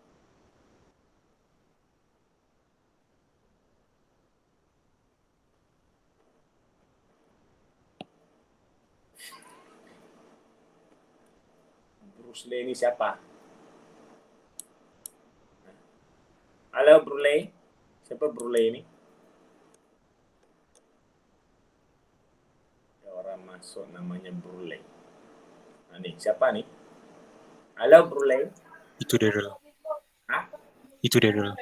Bruce Lee ni siapa? Halo Bruce Lee. Siapa Bruce Lee ni? Ada orang masuk namanya Bruce Lee. Ni, siapa ni? Halo, Brulay. Itu Daryl. Hah? Itu Daryl.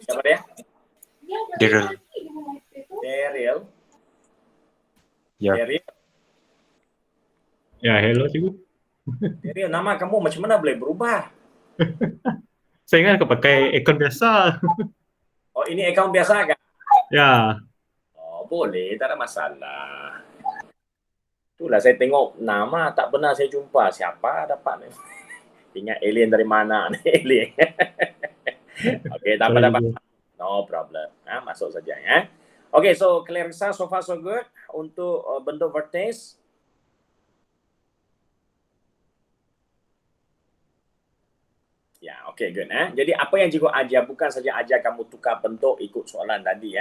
Siapa dia? Daryl. Daryl. Ya. Daryl. Ya, hello cikgu. Daryl, nama kamu macam mana boleh berubah? Saya ingat kau pakai akun biasa. Oh, ini akaun biasa kan? Ya, Oh, boleh, tak ada masalah. Itulah saya tengok nama tak pernah saya jumpa. Siapa dapat ni? Ingat alien dari mana ni? Alien. Okey, tak sorry apa-apa. cikgu. No problem. Masuk saja ya. Okay, so Clarissa, so far so good untuk bentuk vertex. Ya, okay, good. Jadi apa yang cikgu ajar bukan saja ajar kamu tukar bentuk ikut soalan tadi.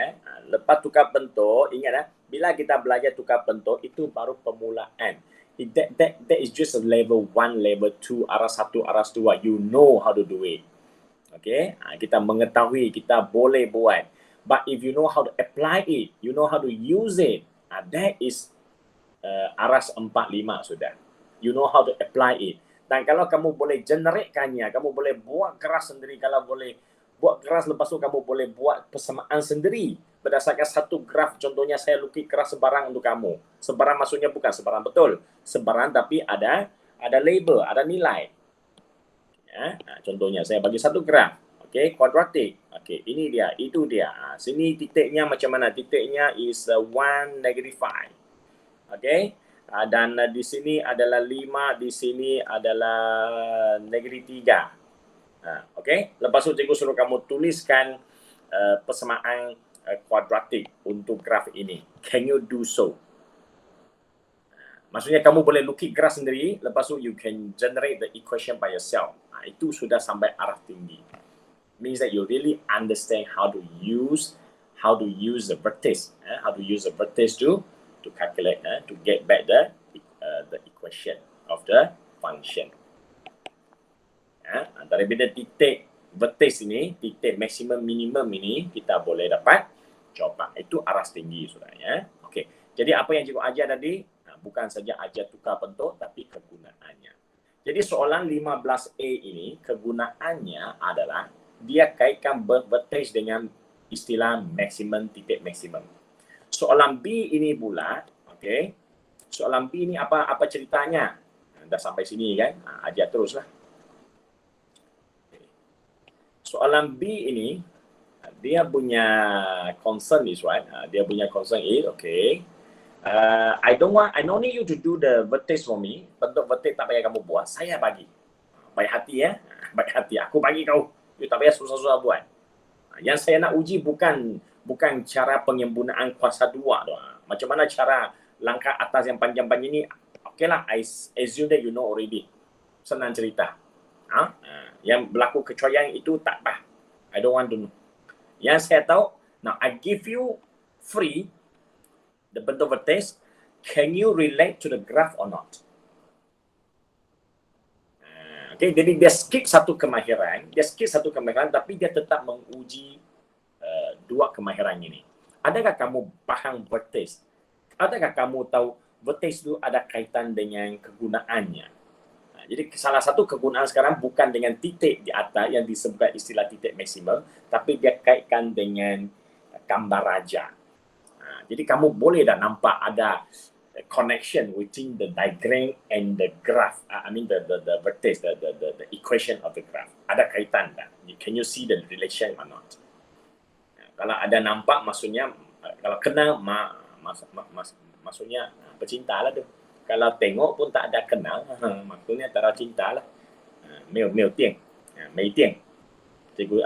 Lepas tukar bentuk, ingat bila kita belajar tukar bentuk itu baru permulaan. That is just a level 1, level 2, aras 1, aras 2. You know how to do it. Okay, kita mengetahui, kita boleh buat. But if you know how to apply it, you know how to use it, that is aras 4, 5 sudah. You know how to apply it. Dan kalau kamu boleh generatekannya, kamu boleh buat keras sendiri. Kalau boleh buat keras, lepas tu kamu boleh buat persamaan sendiri. Berdasarkan satu graf, contohnya saya lukis keras sebarang untuk kamu. Sebarang maksudnya bukan sebarang betul. Sebarang tapi ada label, ada nilai. Contohnya saya bagi satu graf. Okay, kuadratik. Okay, ini dia, itu dia. Sini titiknya macam mana? Titiknya is 1, -5. Okay. Dan di sini adalah 5, di sini adalah -3. Okay. Lepas tu cikgu suruh kamu tuliskan persamaan kuadratik untuk graf ini. Can you do so? Maksudnya kamu boleh lukis graf sendiri, lepas tu you can generate the equation by yourself. Itu sudah sampai arah tinggi. Means that you really understand how to use the vertex, how to use the vertex to calculate, to get back the equation of the function. Daripada titik vertex ini, titik maksimum minimum ini, kita boleh dapat jawapan. Itu aras tinggi sudah ya. Okey. Jadi apa yang cikgu ajar tadi, bukan saja ajar tukar bentuk, tapi kegunaannya. Jadi soalan 15A ini, kegunaannya adalah dia kaitkan vertex dengan istilah maksimum, titik maksimum. Soalan B ini pula, okey. Soalan B ini apa ceritanya? Dah sampai sini kan? Ajar teruslah. Soalan B ini dia punya concern is right. Dia punya concern is okay. I don't need you to do the vertex for me. Bentuk vertex tak payah kamu buat, saya bagi. Baik hati ya. Baik hati. Aku bagi kau. You tak payah susah-susah buat. Yang saya nak uji bukan cara penyempurnaan kuasa 2 tu. Macam mana cara langkah atas yang panjang-panjang ni? Okeylah, I assume that you know already. Senang cerita. Yang berlaku kecuaian itu tak apa. I don't want to know. Yang saya tahu, now I give you free the bentuk vertex. Can you relate to the graph or not? Okay, jadi dia skip satu kemahiran, tapi dia tetap menguji dua kemahiran ini. Adakah kamu faham vertex? Adakah kamu tahu vertex itu ada kaitan dengan kegunaannya? Jadi salah satu kegunaan sekarang bukan dengan titik di atas yang disebut istilah titik maksimum, tapi dia kaitkan dengan gambar raja. Jadi kamu boleh dah nampak ada connection between the diagram and the graph. I mean the vertex, the equation of the graph. Ada kaitan tak? Can you see the relation or not? Kalau ada nampak, maksudnya kalau kenal, maksudnya bercinta lah tu. Kalau tengok pun tak ada kenal, maksudnya tak ada cinta lah. Mei tiang. Cikgu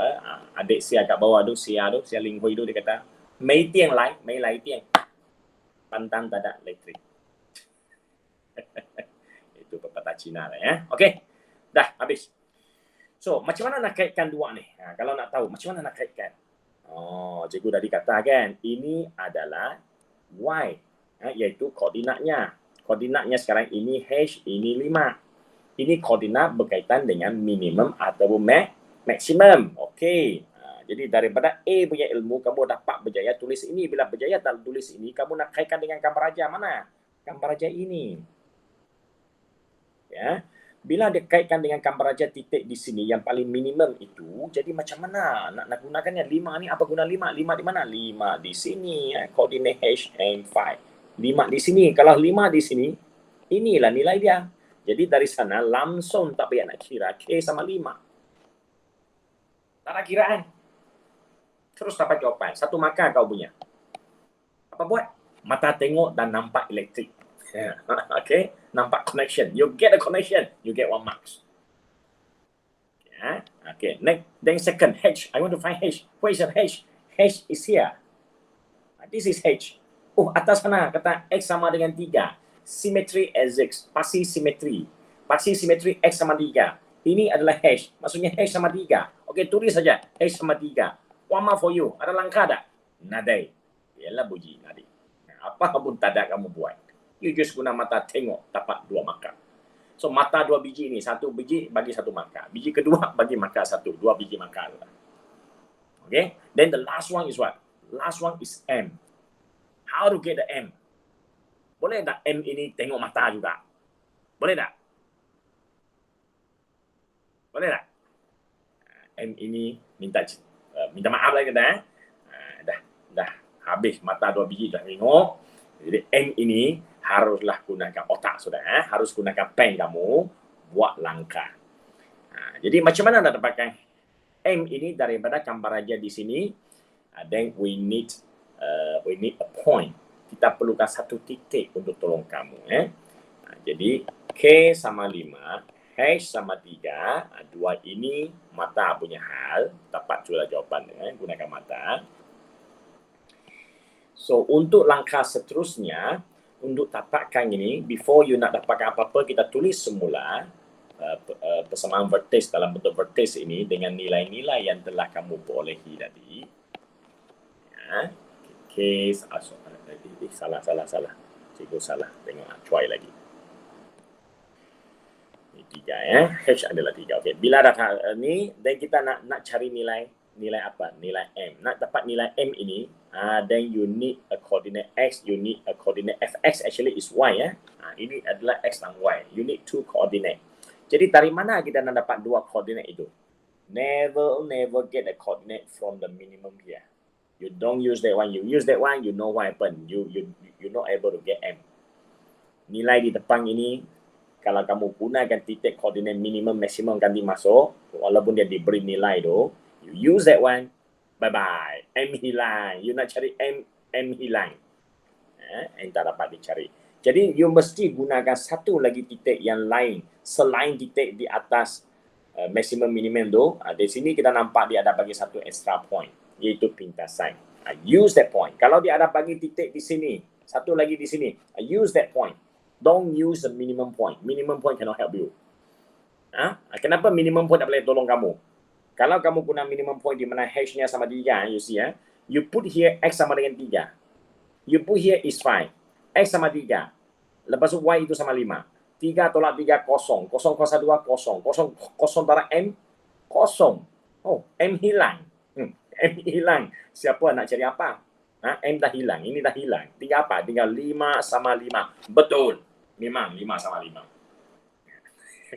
adik Sia kat bawah tu, Sia Ling Hui tu, dia kata, Mei tiang lai tiang. Pantang tak ada elektrik. Itu pepatah Cina lah ya. Okey, dah habis. So, macam mana nak kaitkan dua ni? Kalau nak tahu, macam mana nak kaitkan? Oh, cikgu tadi kata kan, ini adalah Y, iaitu koordinatnya. Koordinatnya sekarang ini H, ini 5. Ini koordinat berkaitan dengan minimum atau maksimum. Okey. Jadi daripada A punya ilmu, kamu dapat berjaya tulis ini. Bila berjaya tulis ini, kamu nak kaitkan dengan gambar raja mana? Gambar raja ini. Ya. Bila dikaitkan dengan kambaraja titik di sini yang paling minimum itu, jadi macam mana nak gunakannya? 5 ni apa guna 5? 5 di mana? 5 di sini, koordinat H and phi. 5 di sini. Kalau 5 di sini, inilah nilai dia. Jadi dari sana langsung tak payah nak kira K sama 5. Tak ada kiraan. Terus dapat jawapan. Satu markah kau punya. Apa buat? Mata tengok dan nampak elektrik. Okay, nampak connection. You get a connection, you get 1 marks. Yeah. Okay, next, then second H. I want to find H. Where is the H? H is here. This is H. Oh, atas sana kata X sama dengan 3. Simetri X. Pasti simetri. Pasti simetri X sama 3. Ini adalah H. Maksudnya H sama 3. Okay, tulis saja H sama 3. 1 mark for you. Ada langkah tak? Nadai. Yalah buji nadi. Apa pun tak ada kamu buat. You just guna mata tengok dapat 2 markah. So mata 2 biji ni, 1 biji bagi 1 markah. Biji kedua bagi markah 1, 2 biji markah. Okay? Then the last one is what? Last one is M. How to get the M? Boleh tak M ini tengok mata juga? Boleh tak? Boleh tak? M ini minta maaf lagi dah. Dah habis mata 2 biji dah tengok. Jadi M ini haruslah gunakan otak sudah, harus gunakan pen kamu buat langkah. Jadi macam mana nak dapatkan M ini daripada kambaraja di sini? Then we need a point. Kita perlukan satu titik untuk tolong kamu. Jadi K sama 5, H sama 3, 2 ini mata punya hal, dapat sudah jawapan gunakan mata. So untuk langkah seterusnya, untuk dapatkan ini, before you nak dapatkan apa-apa, kita tulis semula persamaan vertex dalam bentuk vertex ini dengan nilai-nilai yang telah kamu perolehi tadi. Ya. Okay. Salah. Cikgu salah. Tengok, try lagi. Ini 3 H adalah 3. Okay. Bila dah ni, then kita nak cari nilai apa? Nilai M. Nak dapat nilai M ini, then you need a coordinate X, you need a coordinate Fx actually is Y. Ini adalah X dan Y. You need 2 coordinate. Jadi dari mana kita nak dapat 2 coordinate itu? Never get a coordinate from the minimum here. You don't use that one. You use that one, you know what happened. You're not able to get M. Nilai di depan ini, kalau kamu gunakan titik koordinat minimum, maksimum ganti masuk, walaupun dia diberi nilai tu, you use that one, bye-bye. M hilang. You nak cari M hilang. M tak dapat dicari. Jadi, you mesti gunakan satu lagi titik yang lain selain titik di atas maximum minimum tu. Di sini kita nampak dia ada bagi satu extra point, iaitu pintasan. Use that point. Kalau dia ada bagi titik di sini, satu lagi di sini, use that point. Don't use the minimum point. Minimum point cannot help you. Kenapa minimum point tak boleh tolong kamu? Kalau kamu guna minimum point di mana H-nya sama 3, you see, you put here X sama dengan 3. You put here is 5. X sama 3. Lepas tu Y itu sama 5. 3 tolak 3, kosong. Kosong kuasa 2, kosong. Kosong tara M, kosong. Oh, M hilang. M hilang. Siapa nak cari apa? M dah hilang. Ini dah hilang. Tinggal apa? Tinggal 5 sama 5. Betul. Memang 5 sama 5.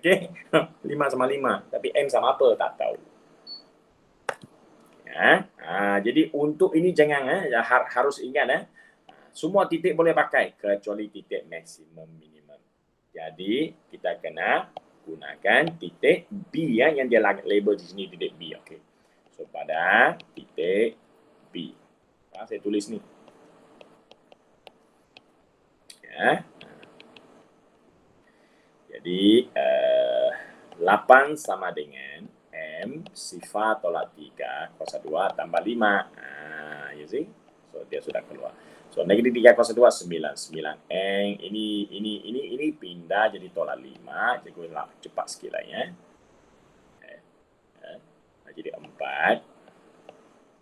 Okay? 5 sama 5. Tapi M sama apa? Tak tahu. Jadi untuk ini jangan harus ingat semua titik boleh pakai kecuali titik maksimum minimum. Jadi kita kena gunakan titik B yang dia label di sini titik B. Okay. So pada titik B. Saya tulis ni. Jadi 8 sama dengan M, sifar tolak 3, kuasa 2 tambah 5. You see? So, dia sudah keluar. So, negatif 3 kuasa 2, 9. Ini pindah jadi tolak 5. Cikgu cepat sikit lah ya. Jadi 4.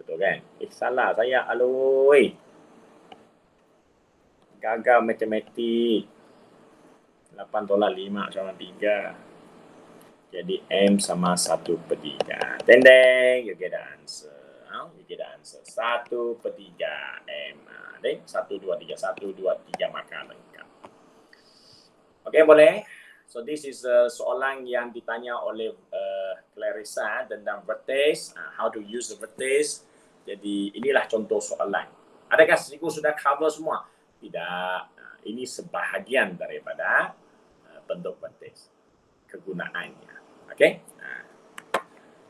Betul kan? Salah saya. Aloi. Gagal matematik. 8 tolak 5 sama 3. Jadi M sama 1/3. Tendeng, you get the answer. You get the answer. 1/3 M. Then 1, 2, 3. 1, 2, 3 maka lengkap. Okey, boleh? So this is soalan yang ditanya oleh Clarissa tentang vertex, how to use the vertex. Jadi inilah contoh soalan. Adakah cikgu sudah cover semua? Tidak. Ini sebahagian daripada bentuk vertex, kegunaannya. Okay?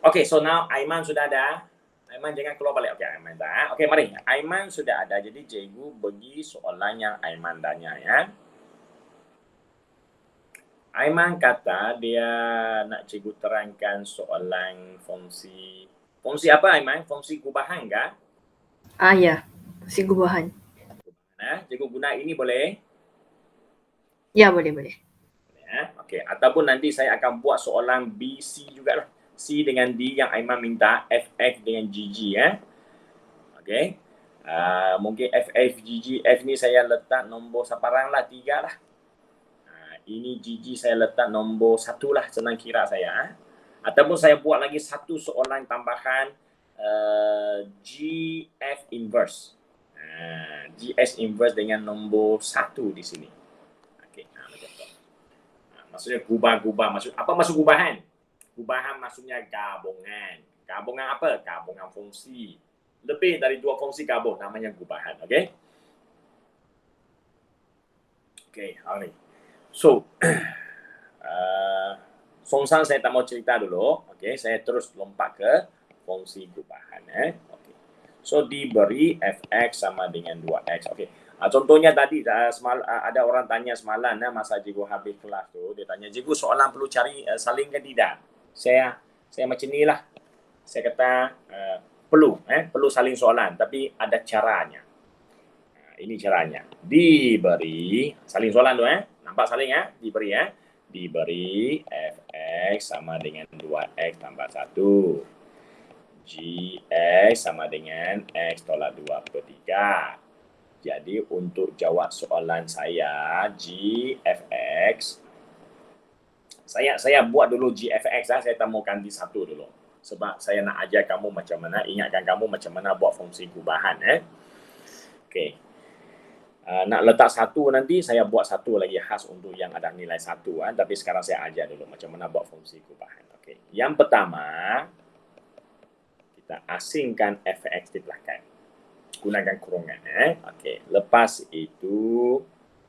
Okay, so now Aiman sudah ada. Aiman jangan keluar balik. Okay, Aiman dah. Okay, mari. Aiman sudah ada. Jadi cikgu bagi soalan yang Aiman tanya ya. Aiman kata dia nak cikgu terangkan soalan fungsi. Fungsi apa Aiman? Fungsi gubahan kah? Ya. Si gubahan. Cikgu guna ini boleh? Ya, boleh. Ya, okey. Ataupun nanti saya akan buat soalan BC jugalah. C dengan D yang Aiman minta, FF dengan GG ya. Okey. Mungkin FF, GG, F ni saya letak nombor saparang lah, 3 lah. Ini GG saya letak nombor 1 lah, senang kira saya. Ataupun saya buat lagi satu soalan tambahan GF inverse. GS inverse dengan nombor 1 di sini. Okey, macam tu. Maksudnya gubah-gubah. Apa maksud gubahan? Gubahan maksudnya gabungan. Gabungan apa? Gabungan fungsi. Lebih dari 2 fungsi gabung, namanya gubahan. Okey? Okey, hari. So, Songsang saya tak mau cerita dulu. Okey, saya terus lompat ke fungsi gubahan. Okey. So, diberi fx sama dengan 2x. Okey. Contohnya tadi ada orang tanya semalam masa cikgu habis kelas tu, dia tanya, cikgu soalan perlu cari saling ke tidak? Saya macam ni lah. Saya kata perlu saling soalan, tapi ada caranya. Ini caranya. Diberi saling soalan tu nampak saling diberi diberi fx sama dengan 2x tambah 1. Gx sama dengan x tolak 2/3. Jadi untuk jawab soalan saya gfx, saya buat dulu gfx saya tak mau ganti 1 dulu. Sebab saya nak ajar kamu macam mana, ingatkan kamu macam mana buat fungsi gubahan. Okey. Nak letak 1 nanti saya buat 1 lagi khas untuk yang ada nilai 1 tapi sekarang saya ajar dulu macam mana buat fungsi gubahan. Okey. Yang pertama kita asingkan fx di belakang. Gunakan kurungan Okey. Lepas itu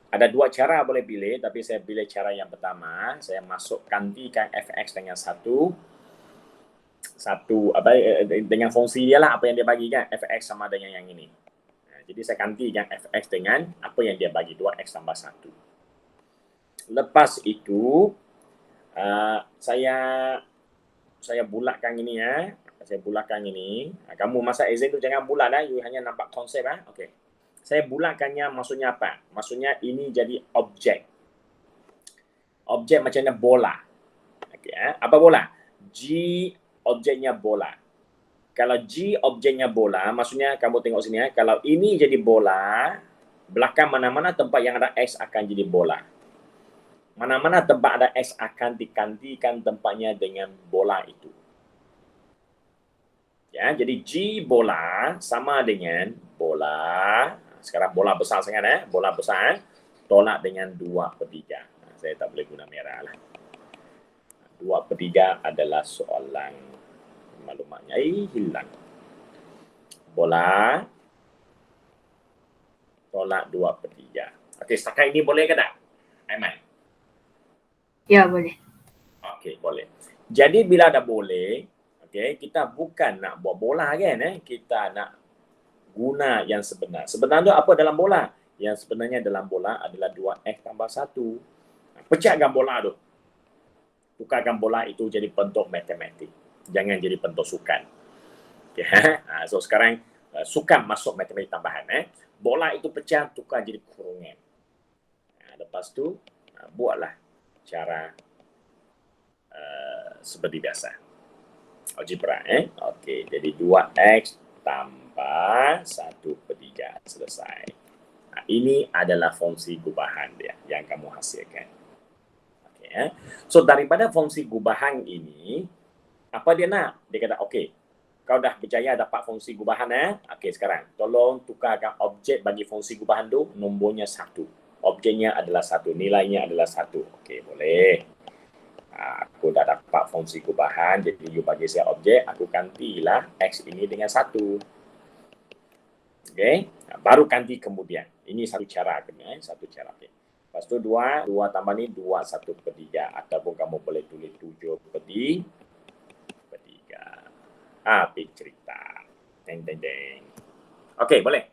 ada 2 cara boleh pilih, tapi saya pilih cara yang pertama. Saya gantikan fx dengan 1 dengan fungsi dia lah, apa yang dia bagi kan, fx sama dengan yang ini. Jadi saya gantikan fx dengan apa yang dia bagi, 2x tambah 1. Lepas itu saya bulatkan ini Saya bulatkan ini. Kamu masa exam tu jangan bulat you hanya nampak konsep Okey. Saya bulatkannya maksudnya apa? Maksudnya ini jadi objek. Objek macamnya bola. Okey apa bola? G objeknya bola. Kalau G objeknya bola, maksudnya kamu tengok sini kalau ini jadi bola, belakang mana-mana tempat yang ada X akan jadi bola. Mana-mana tempat ada X akan digantikan tempatnya dengan bola itu. Ya, jadi G bola sama dengan bola. Sekarang bola besar sangat bola besar tolak dengan 2/3. Saya tak boleh guna merah lah. 2/3 adalah soalan maklumatnya hilang. Bola tolak 2/3. Okey, setakat ini boleh ke tak? Aiman? Ya, boleh. Okey, boleh. Jadi bila dah boleh, okey, kita bukan nak buat bola kan kita nak guna yang sebenar. Sebenar tu apa dalam bola? Yang sebenarnya dalam bola adalah 2x tambah 1. Pecahkan bola tu. Tukarkan bola itu jadi bentuk matematik. Jangan jadi bentuk sukan. Okay. So sekarang sukan masuk matematik tambahan. Bola itu pecah, tukar jadi kurungan. Lepas tu buatlah cara seperti biasa. Algebra. Okey, jadi 2x tambah 1/3. Selesai. Ini adalah fungsi gubahan dia yang kamu hasilkan. Okay. So daripada fungsi gubahan ini, apa dia nak? Dia kata, okey, kau dah berjaya dapat fungsi gubahan Okey, sekarang tolong tukarkan objek bagi fungsi gubahan tu, nombornya 1. Objeknya adalah 1, nilainya adalah 1. Okey, boleh. Boleh. Aku dah dapat fungsi gubahan, jadi you bagi saya objek, aku gantilah X ini dengan 1. Okay. Baru ganti kemudian. Ini satu cara. Satu cara. Okay. Lepas tu 2 tambah ni 2, 1/3. Ataupun kamu boleh tulis 7/3. Habis cerita. Deng, deng, deng. Okay, boleh.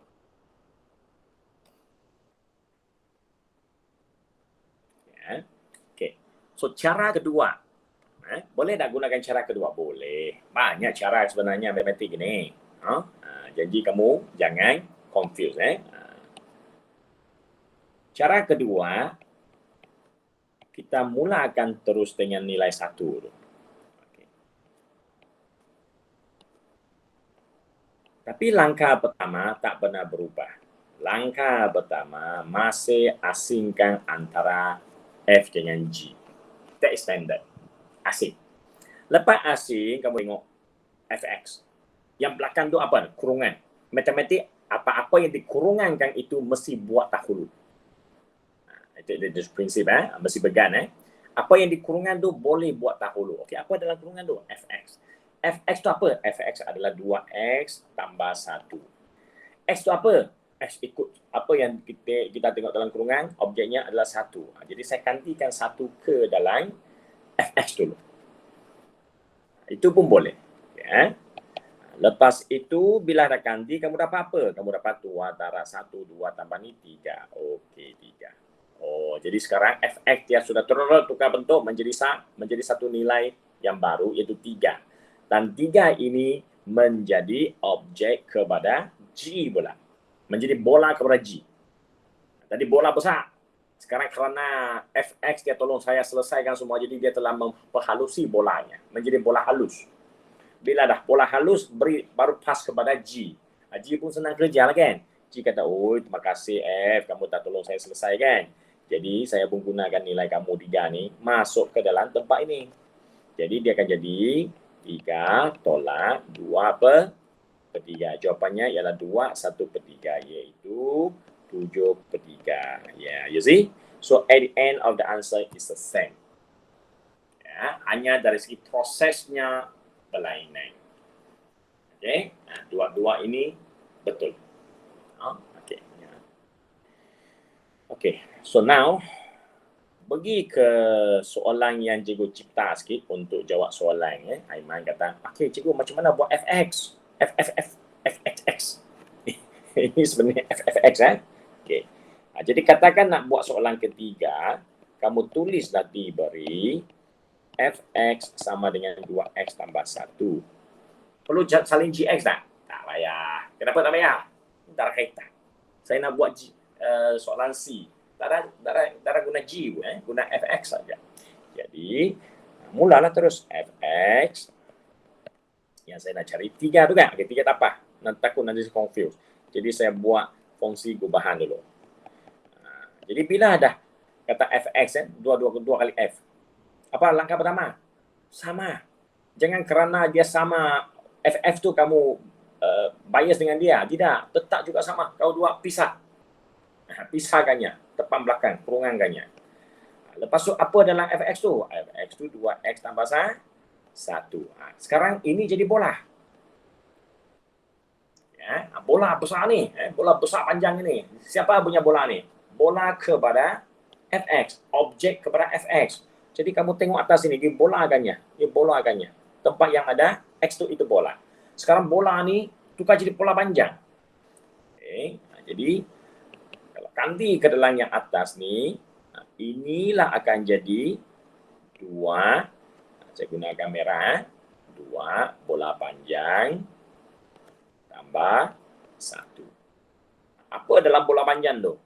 Ya. Okay. So, cara kedua. Boleh tak gunakan cara kedua? Boleh. Banyak cara sebenarnya matematik ini. Janji kamu jangan confuse. Cara kedua, kita mulakan terus dengan nilai 1. Okay. Tapi langkah pertama tak pernah berubah. Langkah pertama masih asingkan antara F dengan G. That is standard. Asing. Lepas asing, kamu tengok fx. Yang belakang tu apa? Kurungan. Matematik, apa-apa yang dikurungankan itu mesti buat dahulu. Itu prinsip, mesti pegang. Apa yang dikurungan tu boleh buat dahulu. Okey, apa dalam kurungan tu? Fx. Fx tu apa? Fx adalah 2x tambah 1. X tu apa? X ikut apa yang kita tengok dalam kurungan, objeknya adalah 1. Jadi saya gantikan 1 ke dalam fx dulu. Itu pun boleh. Ya. Lepas itu, bila dah ganti, kamu dapat apa? Kamu dapat 2 darab 1, 2 tambah ni 3. Okey, 3. Oh, jadi sekarang fx dia sudah tukar bentuk menjadi satu nilai yang baru, iaitu 3. Dan 3 ini menjadi objek kepada G pula. Menjadi bola kepada G. Tadi bola besar. Sekarang kerana fx dia tolong saya selesaikan semua, jadi dia telah memperhalusi bolanya. Menjadi bola halus. Bila dah bola halus, baru pas kepada G. G pun senang kerja lah kan. G kata, oh terima kasih F, kamu dah tolong saya selesaikan. Jadi saya pun gunakan nilai kamu 3 ni, masuk ke dalam tempat ini. Jadi dia akan jadi 3 tolak 2/3. Jawapannya ialah 2, 1/3, iaitu 7/3. Yeah, you see? So at the end of the answer is the same. Ya, hanya dari segi prosesnya berlainan. Okay, dua-dua ini betul. Okay. Okay, so now pergi ke soalan yang cikgu cipta sikit untuk jawab soalan. Aiman kata, okay cikgu macam mana buat fx? fx. Ini sebenarnya fx. Okay. Jadi katakan nak buat soalan ketiga, kamu tulislah diberi fx sama dengan 2x tambah 1. Perlu salin gx tak? Tak payah. Kenapa tak payah? Tak ada kaitan. Saya nak buat soalan C. Tak ada guna G, guna fx saja. Jadi, mulalah terus fx. Yang saya nak cari 3 tu kan? Okay, 3 tak apa. Takut nanti confuse. Jadi saya buat fungsi gubahan dulu. Jadi bila dah kata fx, 2 kali f. Apa langkah pertama? Sama. Jangan kerana dia sama, ff tu kamu bias dengan dia. Tidak. Tetap juga sama. Kau dua pisah. Pisahkannya. Depan belakang. Kurungankannya. Lepas tu apa dalam fx tu? Fx tu 2x tambah 1. Sekarang ini jadi bola. Ya, bola besar ni. Bola besar panjang ini. Siapa punya bola ni? Bola kepada fx. Objek kepada fx. Jadi kamu tengok atas ini, dia bolakannya. Tempat yang ada x itu bola. Sekarang bola ni tukar jadi bola panjang. Okay. Jadi kalau ganti ke dalam yang atas ni, inilah akan jadi 2. Saya gunakan merah. 2 bola panjang tambah 1. Apa dalam bola panjang tu?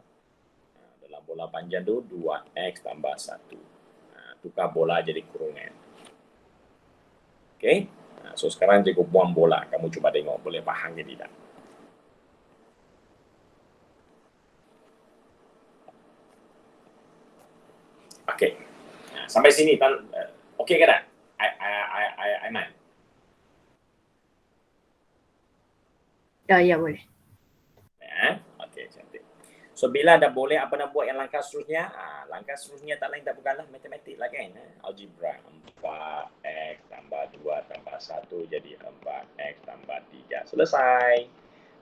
Dalam bola panjang tu 2x tambah 1. Tukar bola jadi kurungan. Okay. So sekarang cikgu buang bola. Kamu cuba tengok boleh faham ke tidak. Okay. Sampai sini. Okay ke tak? Aiman. Ya, boleh. Okay, cantik. So bila dah boleh apa nak buat yang langkah seterusnya? Langkah seterusnya tak lain tak bukanlah matematik lah kan. Algebra 4x tambah 2 tambah 1 jadi 4x tambah 3. Selesai.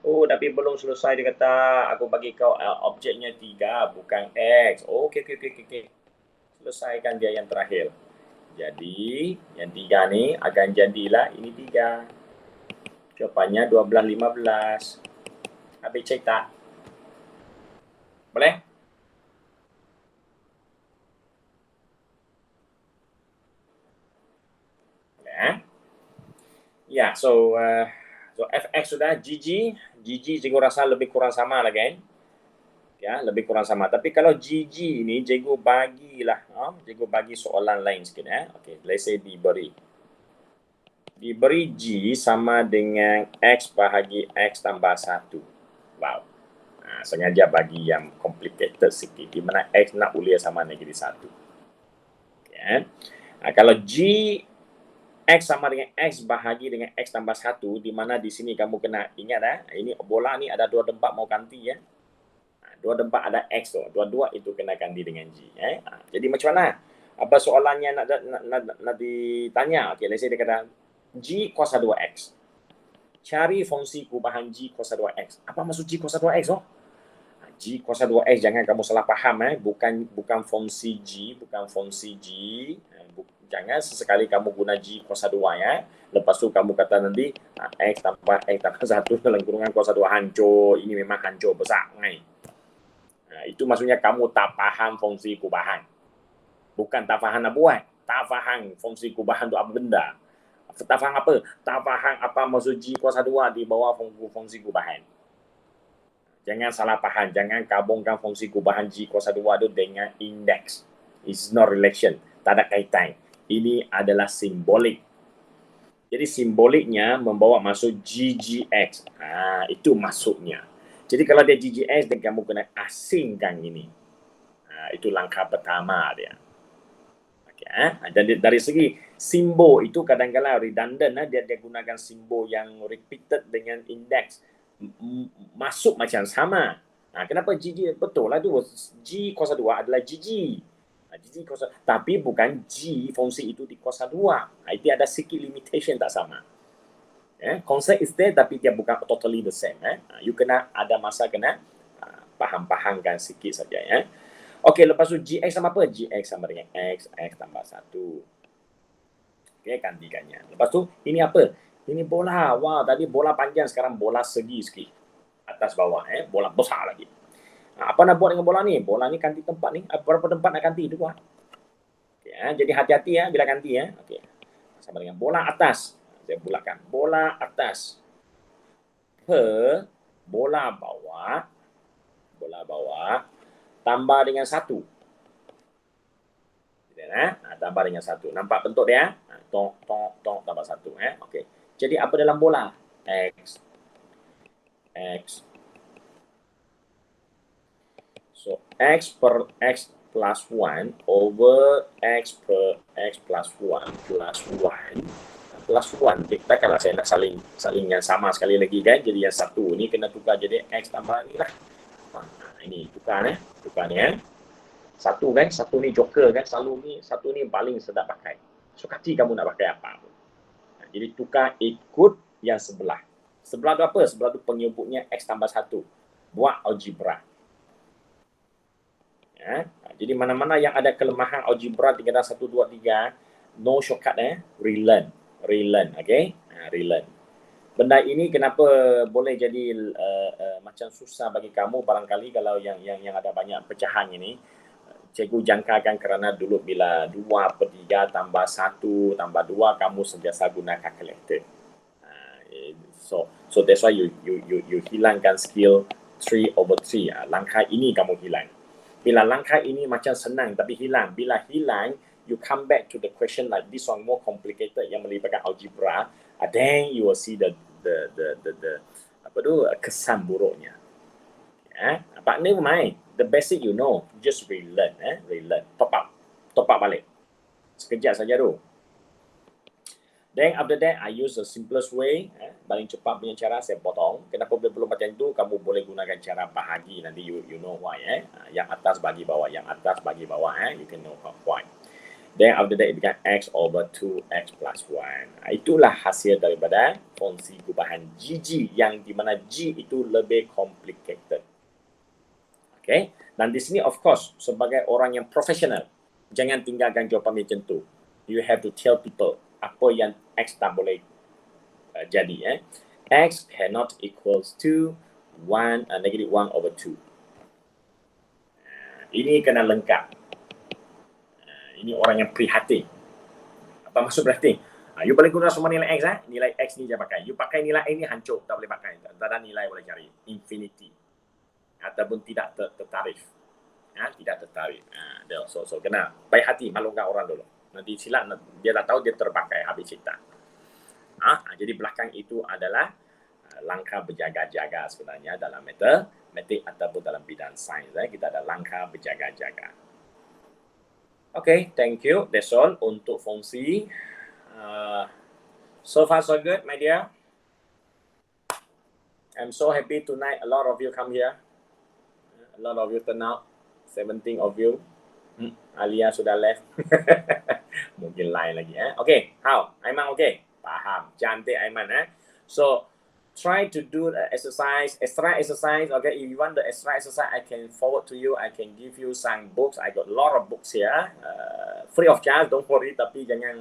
Oh tapi belum selesai dia kata. Aku bagi kau objeknya 3 bukan x. Oh, okey. Selesaikan dia yang terakhir. Jadi yang 3 ni akan jadilah ini 3. Jawapannya 12, 15. Habis cek tak? Boleh? Boleh. Ya, so fx sudah, gg cikgu rasa lebih kurang sama lah kan? Ya, lebih kurang sama. Tapi kalau gg ni cikgu bagilah, cikgu bagi soalan lain sikit Okey, let's say diberi g sama dengan x bahagi x tambah 1. Wow. Sengaja bagi yang complicated sikit di mana x nak ulia sama negatif 1. Okay. Kalau g x sama dengan x bahagi dengan x tambah 1 di mana di sini kamu kena ingat ini bola ni ada 2 tempat mau ganti 2 tempat ada x tu. Dua-dua itu kena ganti dengan g Jadi macam mana? Apa soalannya nak ditanya? Okey, let's say dia kata g kuasa 2x. Cari fungsi kubahan g kuasa 2x. Apa maksud g kuasa 2x G kuasa 2x jangan kamu salah faham bukan fungsi G, bukan fungsi G. Jangan sesekali kamu guna G kuasa 2 Lepas tu kamu kata nanti x tambah 1 dalam kurungan kuasa 2 hancur. Ini memang hancur besar itu maksudnya kamu tak faham fungsi kubahan. Bukan tak faham nak buat, tak faham fungsi kubahan tu apa benda. Tak faham apa? Tak faham apa maksud G kuasa 2 di bawah fungsi kubahan. Jangan salah faham, jangan gabungkan fungsi kubahan G kuasa 2 itu dengan indeks. It's not relation, tak ada kaitan. Ini adalah simbolik. Jadi simboliknya membawa masuk GGX. Itu maksudnya. Jadi kalau dia GGX, dan kamu kena asingkan ini. Itu langkah pertama dia. Okay, dan dari segi simbol itu kadang-kadang redundant. Dia gunakan simbol yang repeated dengan indeks. Masuk macam sama. Kenapa GG? Betul lah tu. G kuasa 2 adalah GG. G kuasa, tapi bukan G fungsi itu di kuasa 2. Itu ada sikit limitation tak sama. Konsep is there tapi dia bukan totally the same. You kena ada masa kena faham-fahamkan sikit saja Okey, lepas tu GX sama apa? GX sama dengan X tambah 1. Okey, gantikannya. Lepas tu ini apa? Ini bola. Wah, tadi bola panjang, sekarang bola segi sikit. Atas bawah, bola besar lagi. Apa nak buat dengan bola ni? Bola ni ganti tempat ni. Berapa tempat nak ganti? 2. Okay, jadi hati-hati bila ganti Okey. Sama dengan bola atas. Saya bulatkan. Bola atas. Bola bawah. Bola bawah. Tambah dengan 1. Tambah dengan 1. Nampak bentuk dia? Tong tambah 1. Okey. Jadi apa dalam bola? X. So, X per X plus 1 over X per X plus 1 plus 1 plus 1. Takkanlah saya nak saling yang sama sekali lagi kan. Jadi yang 1 ni kena tukar jadi X tambah ni lah. Ini tukar ni. 1 kan. 1 ni joker kan. Selalu ni 1 ni paling sedap pakai. So, kati kamu nak pakai apa pun. Jadi tukar ikut yang sebelah. Sebelah tu apa? Sebelah tu penyebutnya X tambah 1. Buat algebra. Jadi mana-mana yang ada kelemahan algebra tingkatan 1, 2, 3, no shortcut relearn. Okay? Relearn. Benda ini kenapa boleh jadi macam susah bagi kamu barangkali kalau yang ada banyak pecahan ini. Cikgu jangkakan kerana dulu bila 2/3 tambah 1 tambah 2 kamu sentiasa guna calculator. So that's why you hilangkan skill 3/3. Langkah ini kamu hilang. Bila langkah ini macam senang tapi hilang. Bila hilang, you come back to the question like this one more complicated yang melibatkan algebra. Then you will see the kesan buruknya. But never mind. The basic you know, just relearn. Relearn. Top up balik. Sekejap saja tu. Then after that, I use the simplest way, paling cepat punya cara saya potong. Kenapa belum macam itu? Kamu boleh gunakan cara bahagi. Nanti you know why. Yang atas bagi bawah, yang atas bagi bawah. You can know why. Then after that, it become x over 2x plus 1. Itulah hasil daripada fungsi gubahan GG, yang di mana G itu lebih complicated. Okay? Dan di sini, of course, sebagai orang yang profesional, jangan tinggalkan jawapan macam tu. You have to tell people apa yang X tak boleh jadi. X cannot equals to negative 1 over 2. Ini kena lengkap. Ini orang yang prihatin. Apa maksud prihatin? You boleh guna semua nilai X. Nilai X ni je pakai. You pakai nilai A ni hancur. Tak boleh pakai. Tak ada nilai boleh cari. Infinity. Ataupun tidak tertarif. Tidak tertarif. So kena baik hati maklumkan orang dulu. Nanti silap dia tak tahu, dia terpakai habis cerita. Jadi belakang itu adalah langkah berjaga-jaga sebenarnya dalam matematik ataupun dalam bidang sains. Kita ada langkah berjaga-jaga. Okay, thank you. That's all untuk fungsi. So far so good, my dear. I'm so happy tonight. A lot of you come here. A lot of you turn out. 17 of you. Alia sudah left. Mungkin lain lagi. Okay, how? Aiman okay? Paham. Cantik Aiman. So, try to do the exercise, extra exercise. Okay, if you want the extra exercise, I can forward to you. I can give you some books. I got a lot of books here. Free of charge, don't worry. Tapi jangan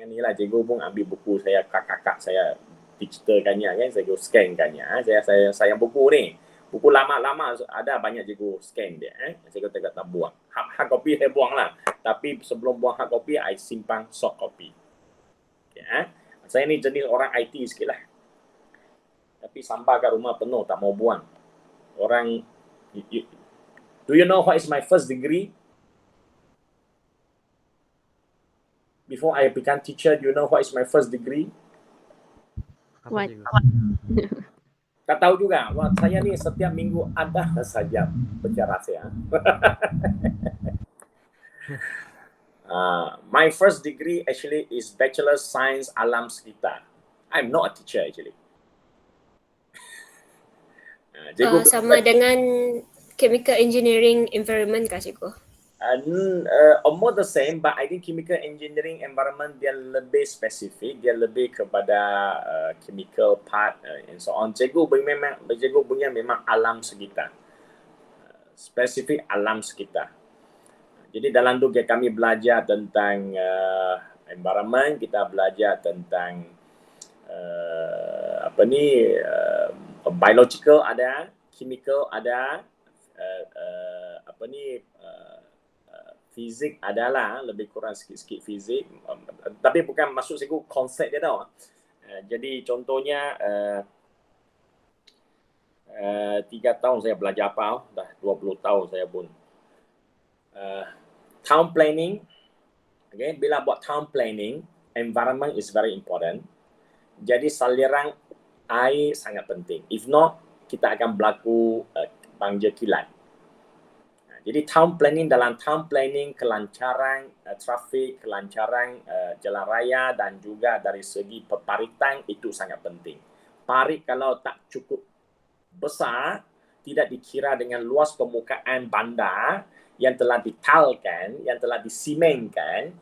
ni lah, cikgu pun ambil buku saya, kakak saya digitalkannya kan, saya scankannya. Saya buku ni. Buku lama-lama ada banyak cikgu scan dia. Cikgu tak buang. Hard copy saya buang lah. Tapi sebelum buang hard copy, I simpan soft copy. Okay, saya ni jenis orang IT sikit lah. Tapi sampah kat rumah penuh, tak mau buang. Orang, do you know what is my first degree? Before I become teacher, do you know what is my first degree? What? Tak tahu juga. Wah, saya ni setiap minggu ada saja bicara saya. My first degree actually is Bachelor Science Alam Sekitar. I'm not a teacher actually. Sama dengan Chemical Engineering Environment kah cikgu? Almost the same, but I think Chemical Engineering Environment dia lebih spesifik, dia lebih kepada chemical part and so on. Cikgu punya memang alam sekitar, spesifik alam sekitar. Jadi dalam tu kami belajar tentang environment, kita belajar tentang biological ada, chemical ada, fizik adalah lebih kurang sikit-sikit fizik, tapi bukan maksud saya konsep dia tau. Jadi contohnya 3 tahun saya belajar apa, dah 20 tahun saya pun town planning. Okay, bila buat town planning, environment is very important. Jadi saliran air sangat penting. If not, kita akan berlaku banjir kilat. Jadi town planning, dalam town planning kelancaran trafik, kelancaran jalan raya dan juga dari segi peparitan itu sangat penting. Parit kalau tak cukup besar, tidak dikira dengan luas permukaan bandar yang telah ditalkan, yang telah disimenkan,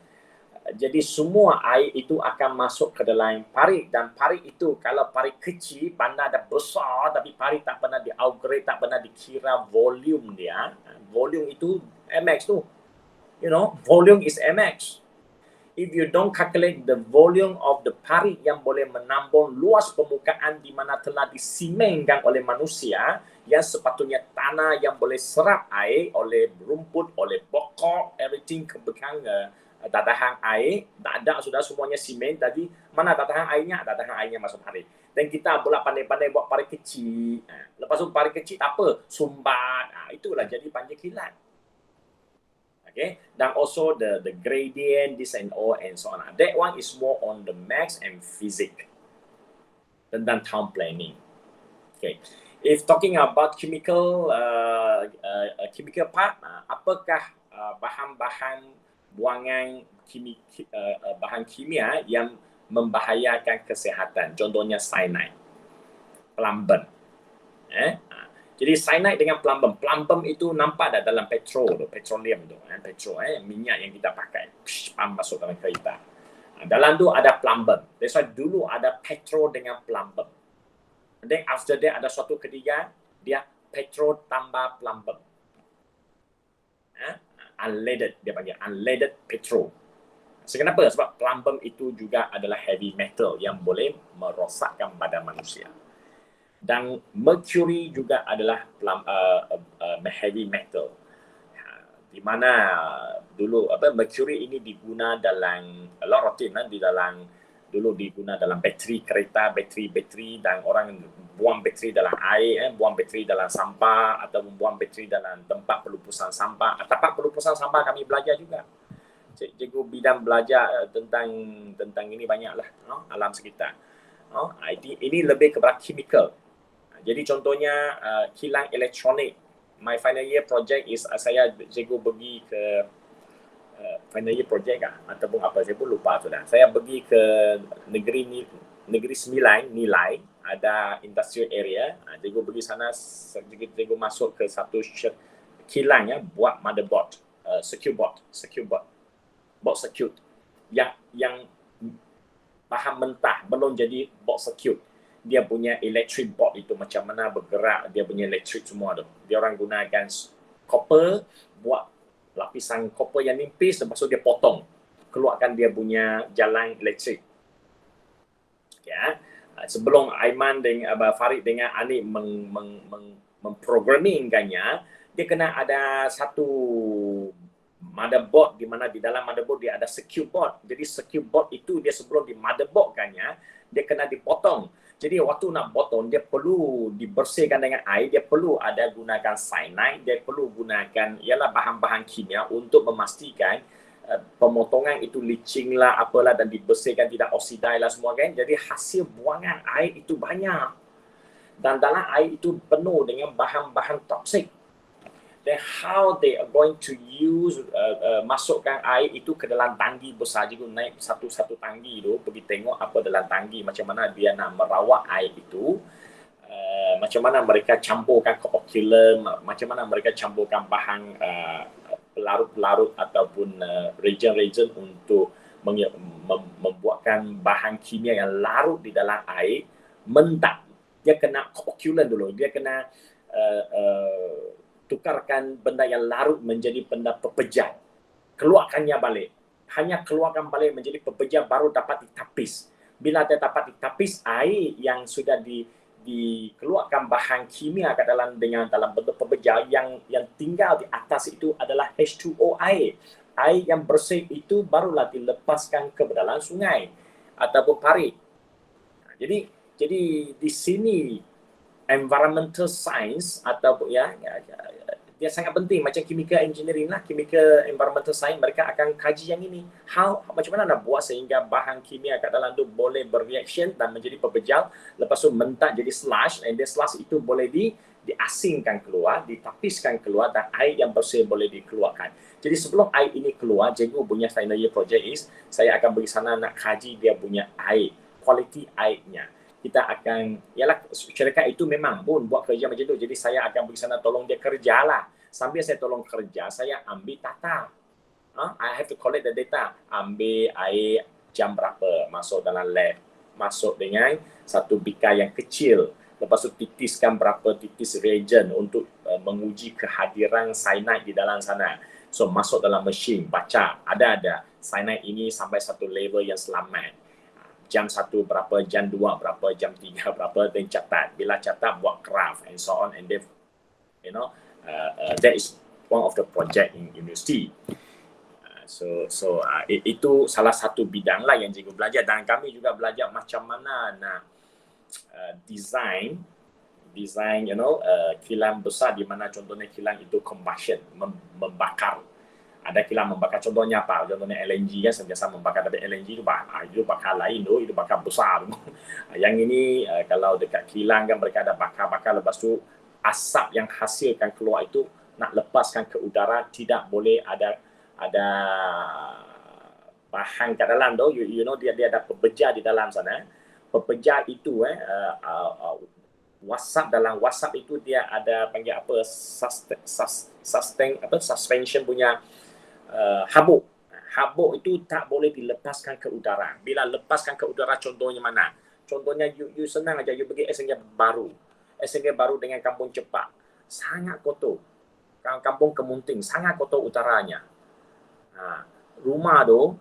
jadi semua air itu akan masuk ke dalam parit, dan parit itu kalau parit kecil, bandar dah besar tapi parit tak pernah di-upgrade, tak pernah dikira volume dia. Volume itu MX tu. You know, volume is MX. If you don't calculate the volume of the parit yang boleh menampung luas permukaan di mana telah disimenkan oleh manusia, yang sepatutnya tanah yang boleh serap air oleh rumput, oleh pokok, everything kebekang tak tahan air, tak ada, sudah semuanya simen tadi, mana tak tahan airnya? Tak tahan airnya masuk parit. Dan kita pula pandai-pandai buat parit kecil. Lepas tu parit kecil tak apa, sumbat. Itulah jadi banjir kilat. Okay, dan also the gradient, this and all and so on. That one is more on the maths and physics tentang town planning. Okay, if talking about chemical part, apakah bahan-bahan buangan bahan kimia yang membahayakan kesihatan. Contohnya cyanide, plumbum. Jadi cyanide dengan plumbum. Plumbum itu nampak dah dalam petroleum tu, minyak yang kita pakai. Pump masuk dalam kereta. Dalam tu ada plumbum. That's why dulu ada petro dengan plumbum. And then after that ada suatu ketiga, dia petro tambah plumbum. Unleaded, dia panggil unleaded petro. Kenapa? Sebab plumbum itu juga adalah heavy metal yang boleh merosakkan badan manusia. Dan mercury juga adalah heavy metal. Di mana dulu mercury ini diguna dalam a lot of things, dulu diguna dalam bateri kereta, bateri dan orang buang bateri dalam air, buang bateri dalam sampah atau buang bateri dalam tempat pelupusan sampah. Tempat pelupusan sampah kami belajar juga. Cikgu bidang belajar tentang ini banyaklah, alam sekitar. Ini lebih kepada chemical. Jadi contohnya kilang elektronik. My final year project is saya cikgu pergi ke final year project ataupun apa, saya pun lupa sudah. Saya pergi ke negeri Sembilan, Nilai, ada industrial area. Cikgu pergi sana, cikgu masuk ke satu kilang buat motherboard, circuit board circuit yang bahan mentah belum jadi board circuit. Dia punya electric board itu macam mana bergerak, dia punya elektrik semua tu. Dia orang gunakan copper, buat lapisan copper yang nipis, lepas tu dia potong, keluarkan dia punya jalan elektrik. Sebelum Aiman dengan Farid dengan Anik memprogrammingkannya, dia kena ada satu motherboard, di mana di dalam motherboard dia ada circuit board. Jadi circuit board itu dia sebelum di motherboardkannya, dia kena dipotong. Jadi waktu nak potong, dia perlu dibersihkan dengan air, dia perlu ada gunakan cyanide, dia perlu gunakan ialah bahan-bahan kimia untuk memastikan pemotongan itu licin lah, apalah, dan dibersihkan, tidak oksiday lah semua kan. Jadi hasil buangan air itu banyak. Dan dalam air itu penuh dengan bahan-bahan toksik. Then how they are going to use masukkan air itu ke dalam tangki besar. Cikgu naik satu-satu tangki tu, pergi tengok apa dalam tangki, macam mana dia nak merawat air itu, macam mana mereka campurkan koagulum, macam mana mereka campurkan bahan pelarut-pelarut ataupun reagent-reagent untuk membuatkan bahan kimia yang larut di dalam air mentah. Dia kena koagulum dulu, dia kena tukarkan benda yang larut menjadi benda pepejal. Keluarkannya balik. Hanya keluarkan balik menjadi pepejal baru dapat ditapis. Bila dia dapat ditapis, air yang sudah dikeluarkan bahan kimia ke dalam dalam bentuk pepejal, yang tinggal di atas itu adalah H2O air. Air yang bersih itu barulah dilepaskan ke dalam sungai ataupun parit. Jadi di sini environmental science atau dia sangat penting, macam chemical engineering lah, chemical environmental science, mereka akan kaji yang ini. Macam mana nak buat sehingga bahan kimia kat dalam tu boleh bereaction dan menjadi pepejal, lepas tu mentah jadi slush, and then slush itu boleh diasingkan keluar, ditapiskan keluar, dan air yang bersih boleh dikeluarkan. Jadi sebelum air ini keluar, cikgu punya final year project is, saya akan pergi sana nak kaji dia punya air, kualiti airnya. Kita akan, syarikat itu memang pun buat kerja macam tu. Jadi saya akan pergi sana tolong dia kerja lah. Sambil saya tolong kerja, saya ambil data. I have to collect the data. Ambil air jam berapa, masuk dalam lab. Masuk dengan satu bikar yang kecil. Lepas tu titiskan berapa titis reagent untuk menguji kehadiran cyanide di dalam sana. So masuk dalam mesin, baca. Ada cyanide ini sampai satu level yang selamat. Jam 1 berapa, jam 2 berapa, jam 3 berapa, dan catat. Bila catat, buat graph and so on, and then that is one of the project in university. Itu salah satu bidang lah yang cikgu belajar, dan kami juga belajar macam mana nak design kilang besar, di mana contohnya kilang itu combustion, membakar. Ada kilang membakar, contohnya apa? Contohnya LNG kan, sentiasa membakar, tapi LNG itu bakar lain tu, itu bakar besar tu. Yang ini kalau dekat kilang kan mereka ada bakar, lepas tu asap yang hasilkan keluar itu nak lepaskan ke udara, tidak boleh ada bahan kat dalam tu, you know dia ada pebeja di dalam sana. Pebeja itu dalam WhatsApp itu dia ada panggil apa suspension punya habuk. Habuk itu tak boleh dilepaskan ke udara. Bila lepaskan ke udara contohnya mana? Contohnya you senang aja you pergi SNG baru. SNG baru dengan kampung cepat. Sangat kotor. Kampung Kemunting sangat kotor udaranya. Rumah tu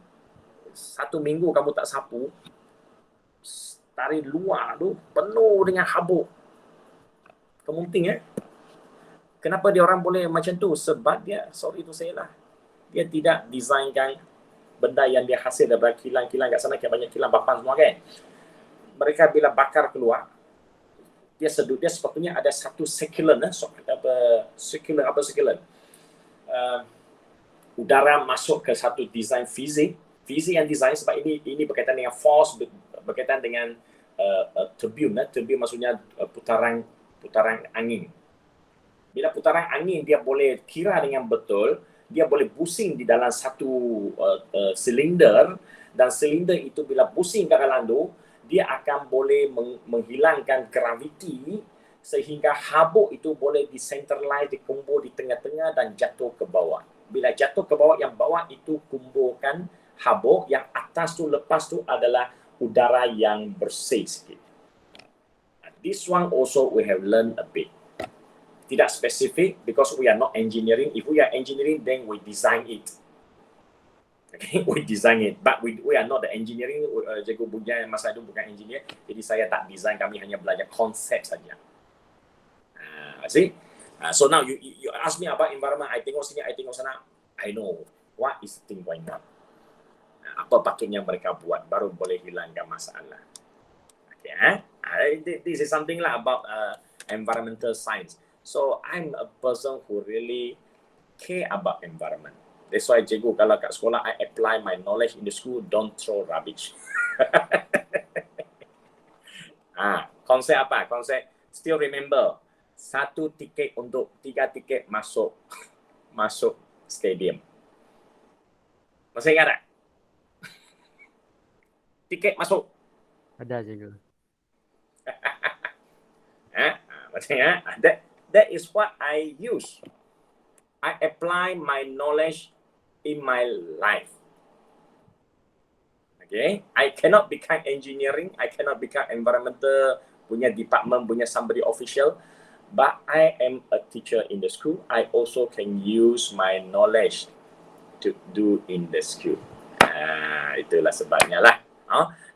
1 minggu kamu tak sapu, dari luar tu penuh dengan habuk. Kemunting Kenapa dia orang boleh macam tu? Sebab dia, sorry tu saya lah, dia tidak designkan benda yang dia hasil daripada kilang-kilang kat sana, banyak kilang bapan semua kan. Mereka bila bakar keluar, dia sepatutnya ada satu circulant, udara masuk ke satu design fizik yang design sebab ini berkaitan dengan force, berkaitan dengan turbine. Turbine maksudnya putaran angin. Bila putaran angin dia boleh kira dengan betul, dia boleh pusing di dalam satu silinder, dan silinder itu bila pusing kat dalam tu, dia akan boleh menghilangkan graviti sehingga habuk itu boleh dicentralize, dikumpul di tengah-tengah dan jatuh ke bawah. Bila jatuh ke bawah, yang bawah itu kumpulkan habuk, yang atas tu lepas tu adalah udara yang bersih sikit. This one also we have learned a bit. Tidak spesifik because we are not engineering. If we are engineering, then we design it. Okay, we design it, but we are not the engineering. Cikgu punya masa itu bukan engineer, jadi saya tak design, kami hanya belajar konsep saja. See, so now you ask me about environment. I tengok sini, I tengok sana. I know what is the thing going on. Apa patutnya mereka buat, baru boleh hilangkan masalah. Okay, this is something lah about environmental science. So I'm a person who really care about environment. That's why cikgu kalau kat sekolah, I apply my knowledge in the school, don't throw rubbish. Konsep apa? Konsep, still remember, 1 tiket untuk 3 tiket masuk stadium. Masih ingat tak? Tiket masuk. Ada cikgu. Macam that is what I use. I apply my knowledge in my life. Okay, I cannot become engineering, I cannot become environmental punya department, punya somebody official, but I am a teacher in the school. I also can use my knowledge to do in the school. Itulah sebabnya lah.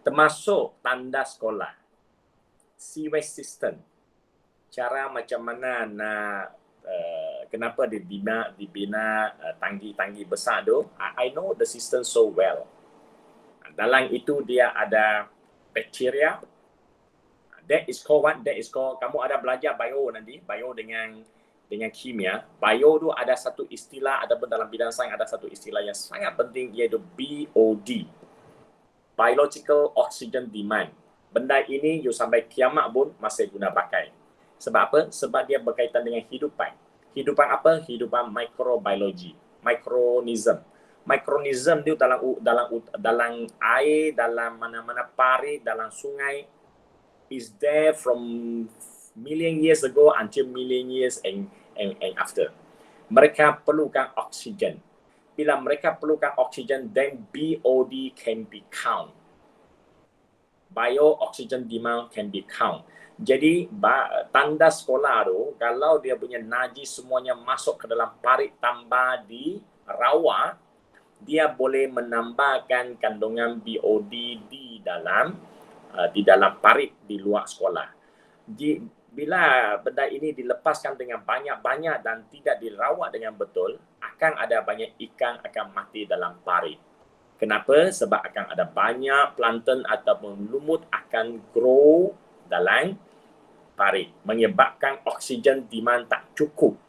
Termasuk tanda sekolah, sewage system, cara macam mana nak kenapa dibina tangki-tangki besar tu. I know the system so well. Dalam itu dia ada bakteria. That is called what? That is called, kamu ada belajar bio nanti, bio dengan kimia. Bio tu ada satu istilah, ataupun dalam bidang sains ada satu istilah yang sangat penting, iaitu BOD. Biological Oxygen Demand. Benda ini you sampai kiamat pun masih guna pakai. Sebab apa? Sebab dia berkaitan dengan hidupan. Hidupan apa? Hidupan mikrobiologi, mikronism. Mikronism dia dalam air, dalam mana-mana pari, dalam sungai, is there from million years ago until million years and after. Mereka perlukan oksigen. Bila mereka perlukan oksigen, then BOD can be count. Bio Oxygen Demand can be count. Jadi tanda sekolah tu, kalau dia punya najis semuanya masuk ke dalam parit tambah di rawa, dia boleh menambahkan kandungan BOD di dalam parit di luar sekolah. Bila benda ini dilepaskan dengan banyak-banyak dan tidak dirawat dengan betul, akan ada banyak ikan akan mati dalam parit. Kenapa? Sebab akan ada banyak plankton ataupun lumut akan grow dalam parit, menyebabkan oksigen demand tak cukup.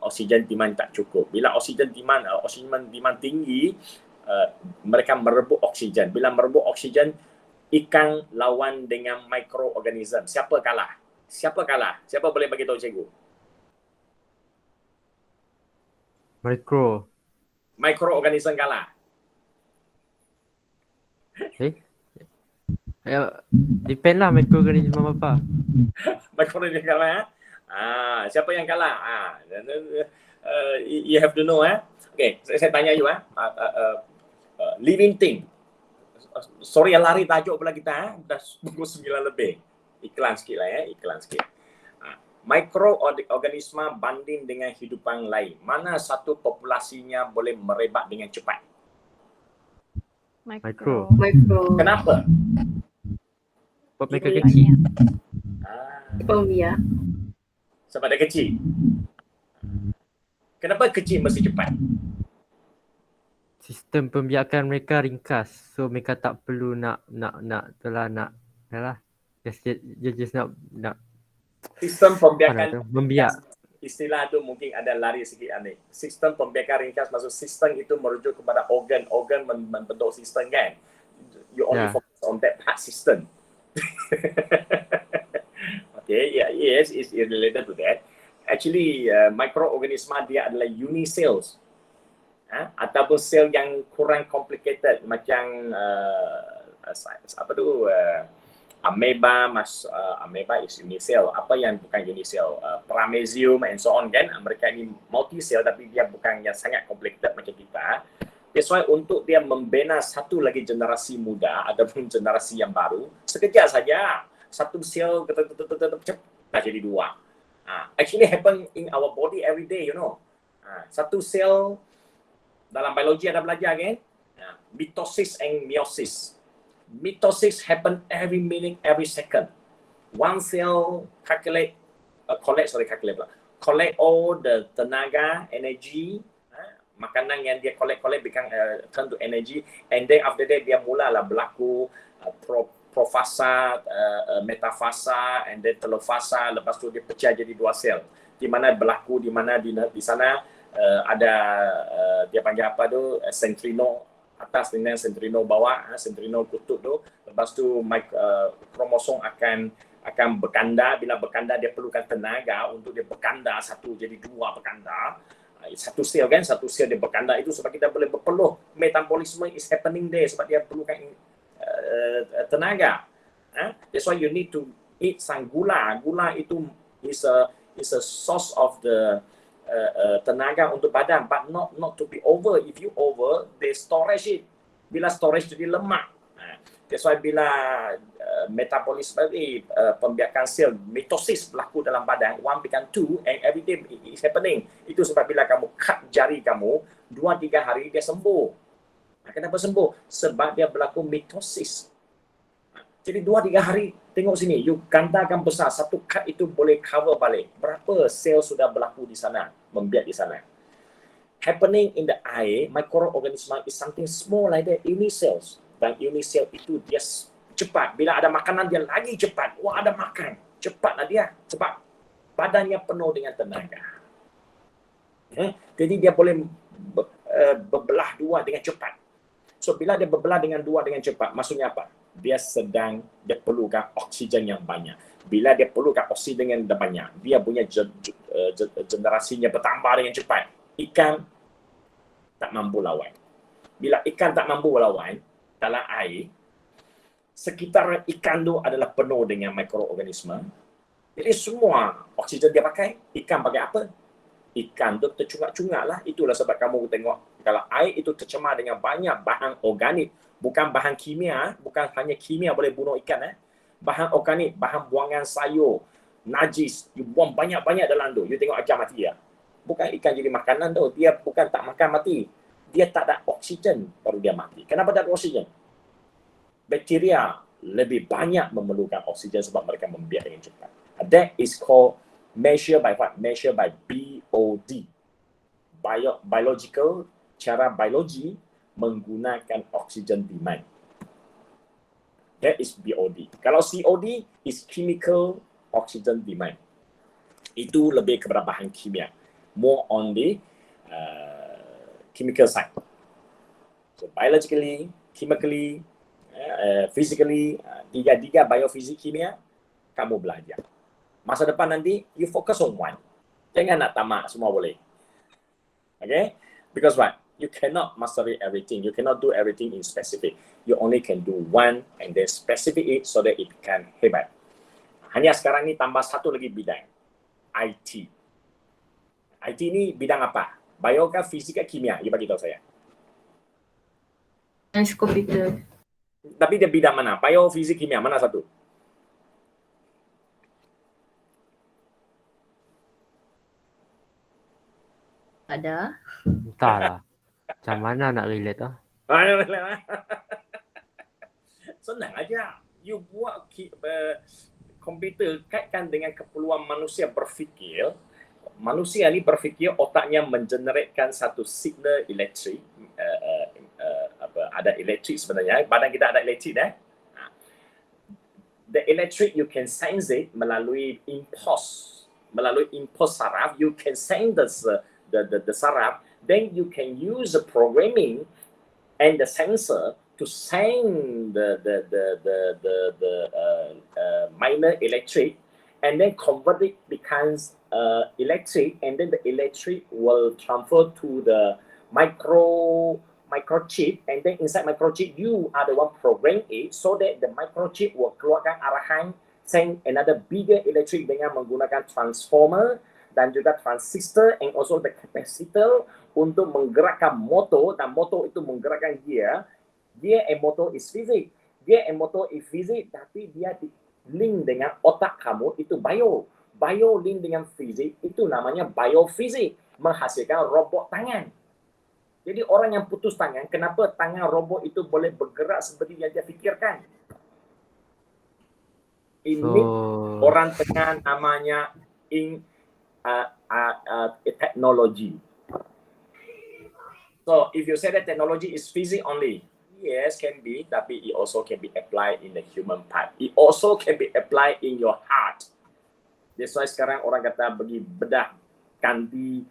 Oksigen demand tak cukup. Bila oksigen demand tinggi, mereka merebut oksigen. Bila merebut oksigen, ikan lawan dengan mikroorganisme. Siapa kalah? Siapa kalah? Siapa boleh bagi tahu cikgu? Mikroorganisme kalah. Depend lah mikroorganisme apa. Mikroorganisme kalah. Siapa yang kalah? You have to know. Okay, saya tanya you. Living thing. Sorry yang lari tajuk pula kita. Dah pukul 9 lebih. Iklan sikit lah iklan sikit. Mikroorganisme banding dengan hidupan lain. Mana satu populasinya boleh merebak dengan cepat? Mikro. Kenapa? Sebab mereka kecil. Sebab ya. Sebab dia kecil. Kenapa kecil mesti cepat? Sistem pembiakan mereka ringkas. So mereka tak perlu nak just nak Sistem pembiakan membiak. Istilah tu mungkin ada lari sikit aneh. Sistem pembiakan ringkas maksud sistem itu merujuk kepada organ membentuk sistem kan. You only focus on that part system. Okay, yes, it's related to that. Actually, mikroorganisme dia adalah unicells. Ataupun sel yang kurang complicated macam amoeba, amoeba is unicell. Apa yang bukan unicell? Paramecium and so on kan. Mereka ini multicell tapi dia bukan yang sangat complicated macam kita. That's why untuk dia membina satu lagi generasi muda ataupun generasi yang baru, sekejap saja satu sel dah jadi dua. Actually happen in our body every day, you know. Satu sel dalam biologi ada belajar kan? Mitosis and meiosis. Mitosis happen every minute, every second. One cell collect all the tenaga, energy, makanan yang dia collect become turn to energy, and then after that dia mulalah berlaku profasa, metafasa, and then telofasa. Lepas tu dia pecah jadi dua sel. Di mana berlaku, di mana di sana ada dia panggil apa tu, centrino atas dengan centrino bawah, centrino kutub tu. Lepas tu kromosom akan berkanda. Bila berkanda dia perlukan tenaga untuk dia berkanda satu jadi dua berkanda. Satu sel kan, satu sel dia berkanda itu sebab kita boleh berpeluh. Metabolisme is happening there sebab dia perlukan tenaga. That's why you need to eat some gula. Gula itu is a source of the tenaga untuk badan, but not to be over. If you over, they storage it. Bila storage jadi lemak. That's why bila metabolisme pembiakan sel, mitosis berlaku dalam badan, 1 become 2 and everything is happening. Itu sebab bila kamu cut jari kamu, 2-3 hari dia sembuh. Kenapa sembuh? Sebab dia berlaku mitosis. Jadi 2-3 hari, tengok sini, you gandakan besar, satu cut itu boleh cover balik. Berapa sel sudah berlaku di sana, membiak di sana. Happening in the air, microorganism is something small like that, unicells. Dan unicell itu dia cepat. Bila ada makanan, dia lagi cepat. Wah, ada makan. Cepatlah dia. Sebab badannya penuh dengan tenaga. Jadi dia boleh berbelah dua dengan cepat. So, bila dia berbelah dengan dua dengan cepat, maksudnya apa? Dia perlukan oksigen yang banyak. Bila dia perlukan oksigen yang banyak, dia punya generasinya bertambah dengan cepat. Ikan tak mampu lawan. Bila ikan tak mampu lawan dalam air, sekitar ikan tu adalah penuh dengan mikroorganisme. Jadi semua oksigen dia pakai, ikan pakai apa? Ikan tu tercungak-cungak lah. Itulah sebab kamu tengok kalau air itu tercemar dengan banyak bahan organik, bukan bahan kimia, bukan hanya kimia boleh bunuh ikan. Bahan organik, bahan buangan sayur, najis, you buang banyak-banyak dalam tu. You tengok ikan mati ya. Bukan ikan jadi makanan tu, dia bukan tak makan mati. Dia tak ada oksigen baru dia mati. Kenapa tak ada oksigen? Bakteria lebih banyak memerlukan oksigen sebab mereka membiak dengan cepat. That is called measure by what? Measure by BOD. Biological, cara biologi menggunakan oksigen demand. That is BOD. Kalau COD is chemical oxygen demand. Itu lebih kepada bahan kimia. More on the chemical side. So biologically, chemically, physically, tiga biofizik kimia, kamu belajar. Masa depan nanti, you focus on one. Jangan nak tamak, semua boleh. Okay? Because what? You cannot master everything. You cannot do everything in specific. You only can do one and then specific it so that it can hebat. Hanya sekarang ni tambah satu lagi bidang. IT. IT ni bidang apa? Biokah, fisika, kimia? You bagi tahu saya. Sains komputer. Tapi dia bidang mana? Bio, fisik, kimia. Mana satu? Ada. Entahlah. Macam mana nak relate ah? Senang aja. You buat komputer kaitkan dengan keperluan manusia berfikir. Manusia ni berfikir otaknya mengeneratkan satu signal elektrik. Ada elektrik sebenarnya. Badan kita ada elektrik The electric you can sense it melalui impulse. Melalui impulse saraf, you can sense the saraf. Then you can use the programming and the sensor to send the minor electric, and then convert it becomes electric, and then the electric will transfer to the microchip, and then inside microchip you are the one program it so that the microchip will keluarkan arahan send another bigger electric dengan menggunakan transformer dan juga transistor and also the capacitor untuk menggerakkan motor, dan motor itu menggerakkan gear. Gear and motor is physics. Gear and motor is physics, tapi dia link dengan otak kamu, itu bio. Bio link dengan fizik, itu namanya biofisik, menghasilkan robot tangan. Jadi orang yang putus tangan, kenapa tangan robot itu boleh bergerak seperti yang dia fikirkan? Ini orang tengah namanya technology. So if you say that technology is physics only, yes, can be, tapi it also can be applied in the human part. It also can be applied in your heart. That's why sekarang orang kata bagi bedah ganti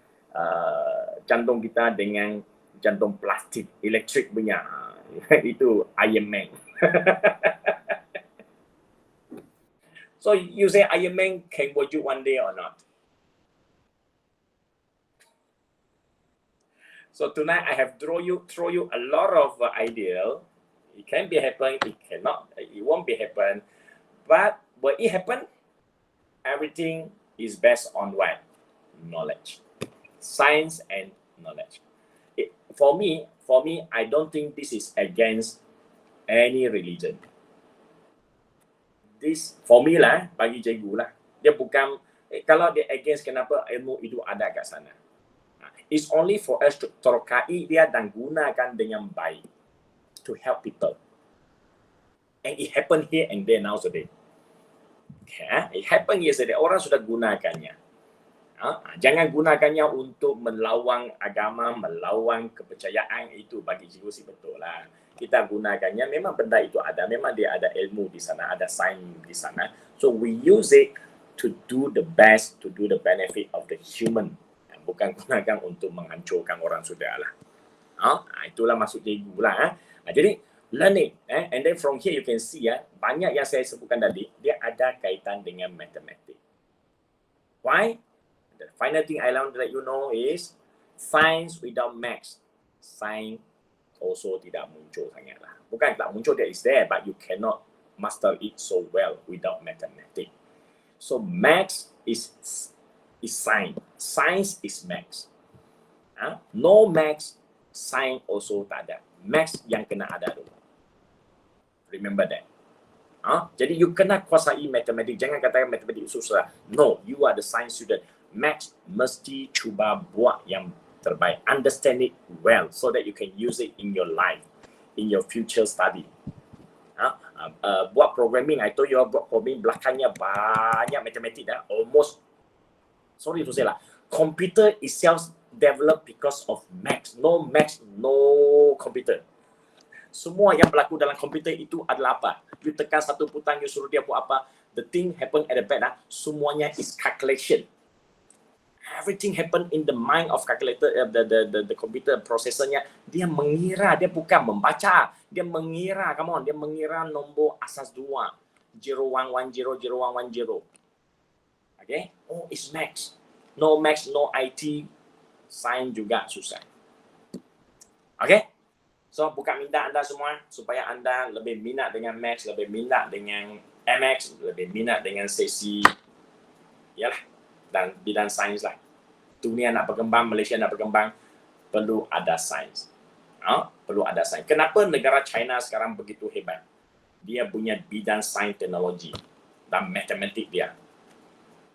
jantung kita dengan jantung plastik, elektrik punya. Itu Iron Man. So you say Iron Man can wujud one day or not? So tonight I have throw you a lot of idea. It can be happen, it cannot, it won't be happen. But will it happen? Everything is based on what? Knowledge, science and knowledge. For me, I don't think this is against any religion. This for me lah, bagi cikgu lah. Dia bukan kalau dia against, kenapa ilmu itu ada kat sana? It's only for us to terkait dia dan gunakan dengan baik to help people. And it happened here and there nowadays. Okay, it happened yesterday. Orang sudah gunakannya. Jangan gunakannya untuk melawan agama, melawan kepercayaan, itu bagi cikgu sih betul lah. Kita gunakannya, memang benda itu ada, memang dia ada ilmu di sana, ada sains di sana. So we use it to do the best, to do the benefit of the human. Bukan gunakan untuk menghancurkan orang sudah lah. Itulah maksud cikgu lah. Jadi learn it. And then from here you can see banyak yang saya sebutkan tadi, dia ada kaitan dengan matematik. Why? The final thing I want to let you know is science without maths, science also tidak muncul sangatlah. Bukan tak muncul, dia is there, but you cannot master it so well without mathematics. So maths is science. Science is maths. No maths, science also tak ada. Maths yang kena ada dulu. Remember that. Jadi you kena kuasai matematik. Jangan katakan matematik susah. No, you are the science student. Maths mesti cuba buat yang terbaik. Understand it well so that you can use it in your life, in your future study. Buat programming, I told you buat programming, belakangnya banyak matematik dah. Almost, sorry to say lah, computer itself developed because of maths. No maths, no computer. Semua yang berlaku dalam komputer itu adalah apa? You tekan satu putang, you suruh dia buat apa? The thing happen at the back. Semuanya is calculation. Everything happen in the mind of calculator, the computer processornya. Dia mengira, dia bukan membaca. Dia mengira, come on, dia mengira nombor asas 2. 0110, 0110. Okay? Oh, it's maths. No maths, no IT. Science juga susah. Okay? So, buka minda anda semua supaya anda lebih minat dengan Maths, lebih minat dengan MX, lebih minat dengan sesi yalah, dan bidang sains lah. Dunia nak berkembang, Malaysia nak berkembang, perlu ada sains. Perlu ada sains. Kenapa negara China sekarang begitu hebat? Dia punya bidang sains teknologi dan matematik dia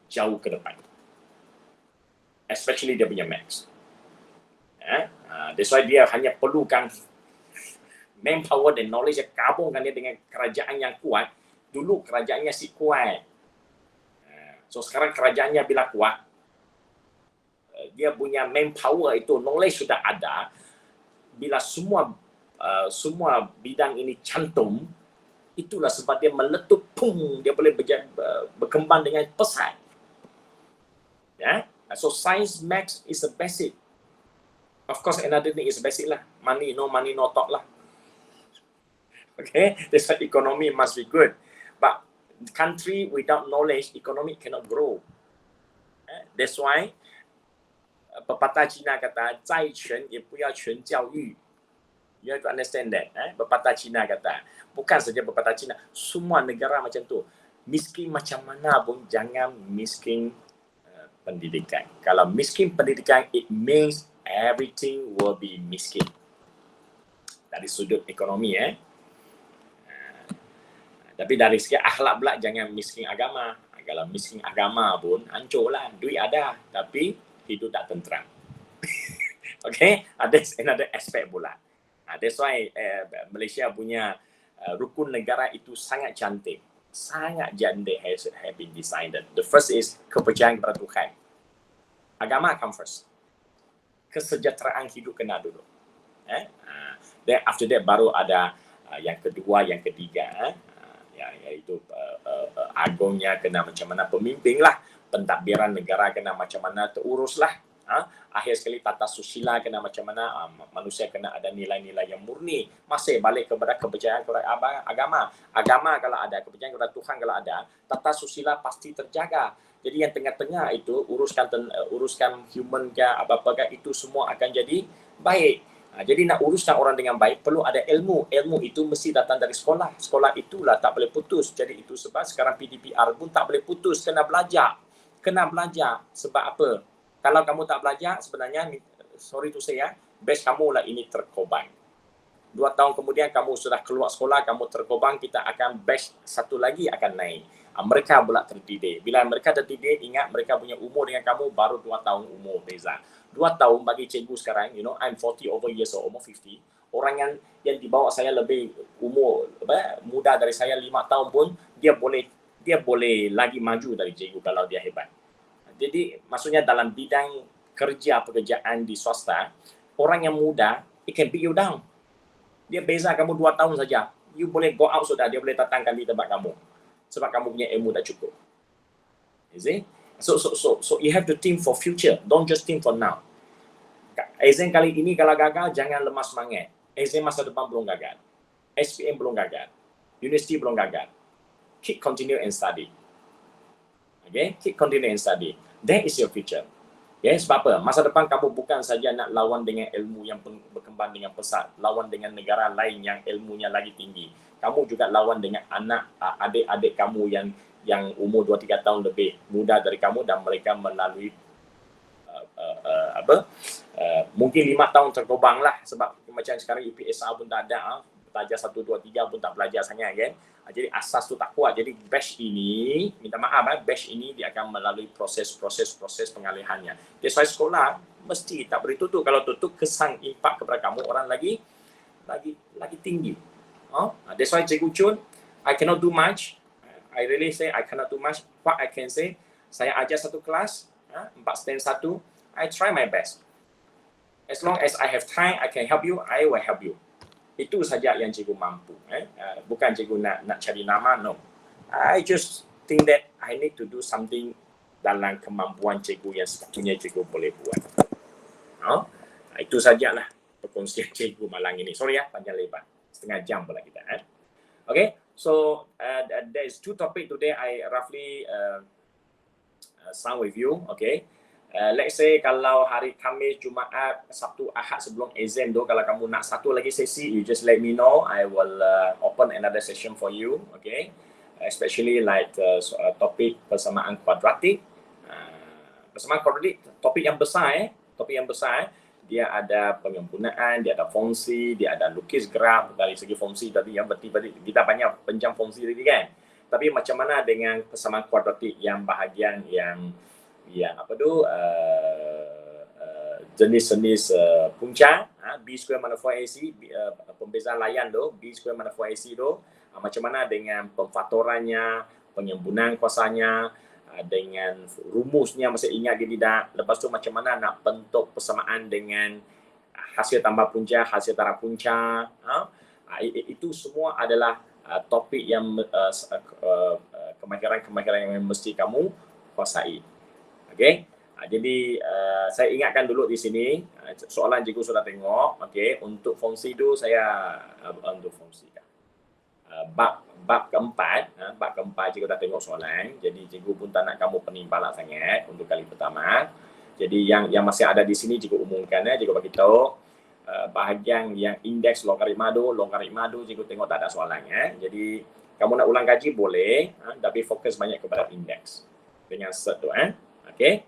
jauh ke depan. Especially dia punya Maths. That's why dia hanya perlukan manpower dan knowledge yang gabungkan dia dengan kerajaan yang kuat. Dulu kerajaannya si kuat. So sekarang kerajaannya bila kuat, dia punya manpower itu, knowledge sudah ada. Bila semua bidang ini cantum, itulah sebab dia meletup, dia boleh berkembang dengan pesat. So science, maths is the basic. Of course, another thing is basic lah. Money, no talk lah. Okay, that's why economy must be good. But country without knowledge, economy cannot grow. That's why pepatah Cina kata, 在权也不要全教育. You have to understand that. Pepatah Cina kata, bukan saja pepatah Cina, semua negara macam tu. Miskin macam mana pun jangan miskin pendidikan. Kalau miskin pendidikan, it means everything will be miskin. Dari sudut ekonomi, Tapi dari segi akhlak pula jangan miskin agama. Kalau miskin agama pun hancurlah. Duit ada, tapi hidup tak tentram. Okay, ada another aspect pula. That's why Malaysia punya rukun negara itu sangat cantik. Sangat cantik have been designed. The first is kepercayaan kepada Tuhan. Agama come first. Kesejahteraan hidup kena dulu. Then after that baru ada yang kedua, yang ketiga. Iaitu agungnya kena macam mana pemimpin lah, pentadbiran negara kena macam mana terurus lah, akhir sekali tata susila kena macam mana, manusia kena ada nilai-nilai yang murni, masih balik kepada kepercayaan kepada agama kalau ada, kepercayaan kepada Tuhan kalau ada, tata susila pasti terjaga. Jadi yang tengah-tengah itu uruskan human ke apa-apa ke, itu semua akan jadi baik. Jadi nak uruskan orang dengan baik perlu ada ilmu. Ilmu itu mesti datang dari sekolah. Sekolah itulah tak boleh putus. Jadi itu sebab sekarang PDPR pun tak boleh putus. Kena belajar. Sebab apa? Kalau kamu tak belajar, sebenarnya, sorry to say batch kamu lah ini terkorban. 2 tahun kemudian kamu sudah keluar sekolah, kamu terkorban, kita akan batch satu lagi akan naik. Mereka pula terdidik. Bila mereka terdidik, ingat mereka punya umur dengan kamu baru 2 tahun umur beza. 2 tahun bagi cikgu sekarang, I'm 40 over years old, almost 50. Orang yang di bawah saya lebih umur muda dari saya 5 tahun pun dia boleh lagi maju dari cikgu kalau dia hebat. Jadi maksudnya dalam bidang pekerjaan di swasta, orang yang muda, it can beat you down. Dia beza kamu 2 tahun saja. You boleh go out sudah, dia boleh datangkan di tempat kamu. Sebab kamu punya ilmu dah cukup. You see? So you have to think for future. Don't just think for now. Exam kali ini kalau gagal, jangan lemah semangat. Exam masa depan belum gagal. SPM belum gagal. University belum gagal. Keep continue and study. Okay? Keep continue and study. That is your future. Okay? Sebab apa? Masa depan kamu bukan saja nak lawan dengan ilmu yang berkembang dengan pesat. Lawan dengan negara lain yang ilmunya lagi tinggi. Kamu juga lawan dengan adik-adik kamu yang umur 2-3 tahun lebih muda dari kamu dan mereka melalui mungkin 5 tahun tergobang lah sebab macam sekarang UPSR pun tak ada, pelajar 1, 2, 3 pun tak belajar sangat kan. Jadi asas tu tak kuat. Jadi batch ini, minta maaf batch ini dia akan melalui proses pengalihannya. That's why sekolah mesti tak boleh tutup. Kalau tutup kesan impak kepada kamu orang lagi tinggi. That's why Cikgu Chun, I cannot do much. I really say I cannot do much. What I can say, saya ajar satu kelas, 4:1, I try my best. As long as I have time, I can help you, I will help you. Itu saja yang cikgu mampu. Bukan cikgu nak cari nama, no. I just think that I need to do something dalam kemampuan cikgu yang sepatutnya cikgu boleh buat. Itu sajalah perkongsian cikgu malam ini. Sorry panjang lebar. Setengah jam pula kita. Okay, so there is 2 topic today I roughly sound with you. Okay, let's say kalau hari Khamis, Jumaat, Sabtu, Ahad sebelum exam tu, kalau kamu nak satu lagi sesi, you just let me know. I will open another session for you, okay? Especially like topik persamaan kuadratik. Persamaan kuadratik topik yang besar, topik yang besar. Dia ada penyempurnaan, dia ada fungsi, dia ada lukis graf. Dari segi fungsi tadi yang berarti kita banyak bincang fungsi tadi kan. Tapi macam mana dengan persamaan kuadratik yang bahagian yang apa tu jenis-jenis punca, B square mana 4AC, pembezaan layan tu, B square mana 4AC tu, macam mana dengan pemfaktorannya, penyempurnaan kuasanya, dengan rumusnya masih ingat ke tidak, lepas tu macam mana nak bentuk persamaan dengan hasil tambah punca, hasil tara punca, itu semua adalah topik yang kemahiran-kemahiran yang mesti kamu kuasai. Okey. Jadi saya ingatkan dulu di sini, soalan cikgu sudah tengok. Okey, untuk fungsi tu saya untuk fungsi bab keempat cikgu dah tengok soalan. Jadi cikgu pun tak nak kamu pening pala sangat untuk kali pertama. Jadi yang masih ada di sini cikgu umumkan, cikgu bagi tahu bahagian yang indeks logaritma tu cikgu tengok tak ada soalannya. Jadi kamu nak ulang kaji boleh, tapi fokus banyak kepada indeks dengan set tu. Okey.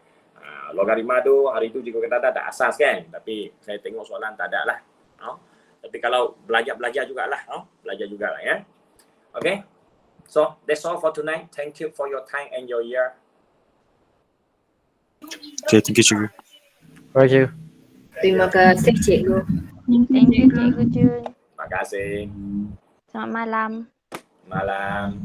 Logaritma tu hari tu cikgu kata tak asas kan, tapi saya tengok soalan tak ada lah. Tapi kalau belajar jugalah, belajar jugalah ya. Okay, so that's all for tonight. Thank you for your time and your ear. Okay, thank you, cikgu. Roger. Terima kasih cikgu. Thank you, Cikgu Jun. Terima kasih. Selamat malam. Malam.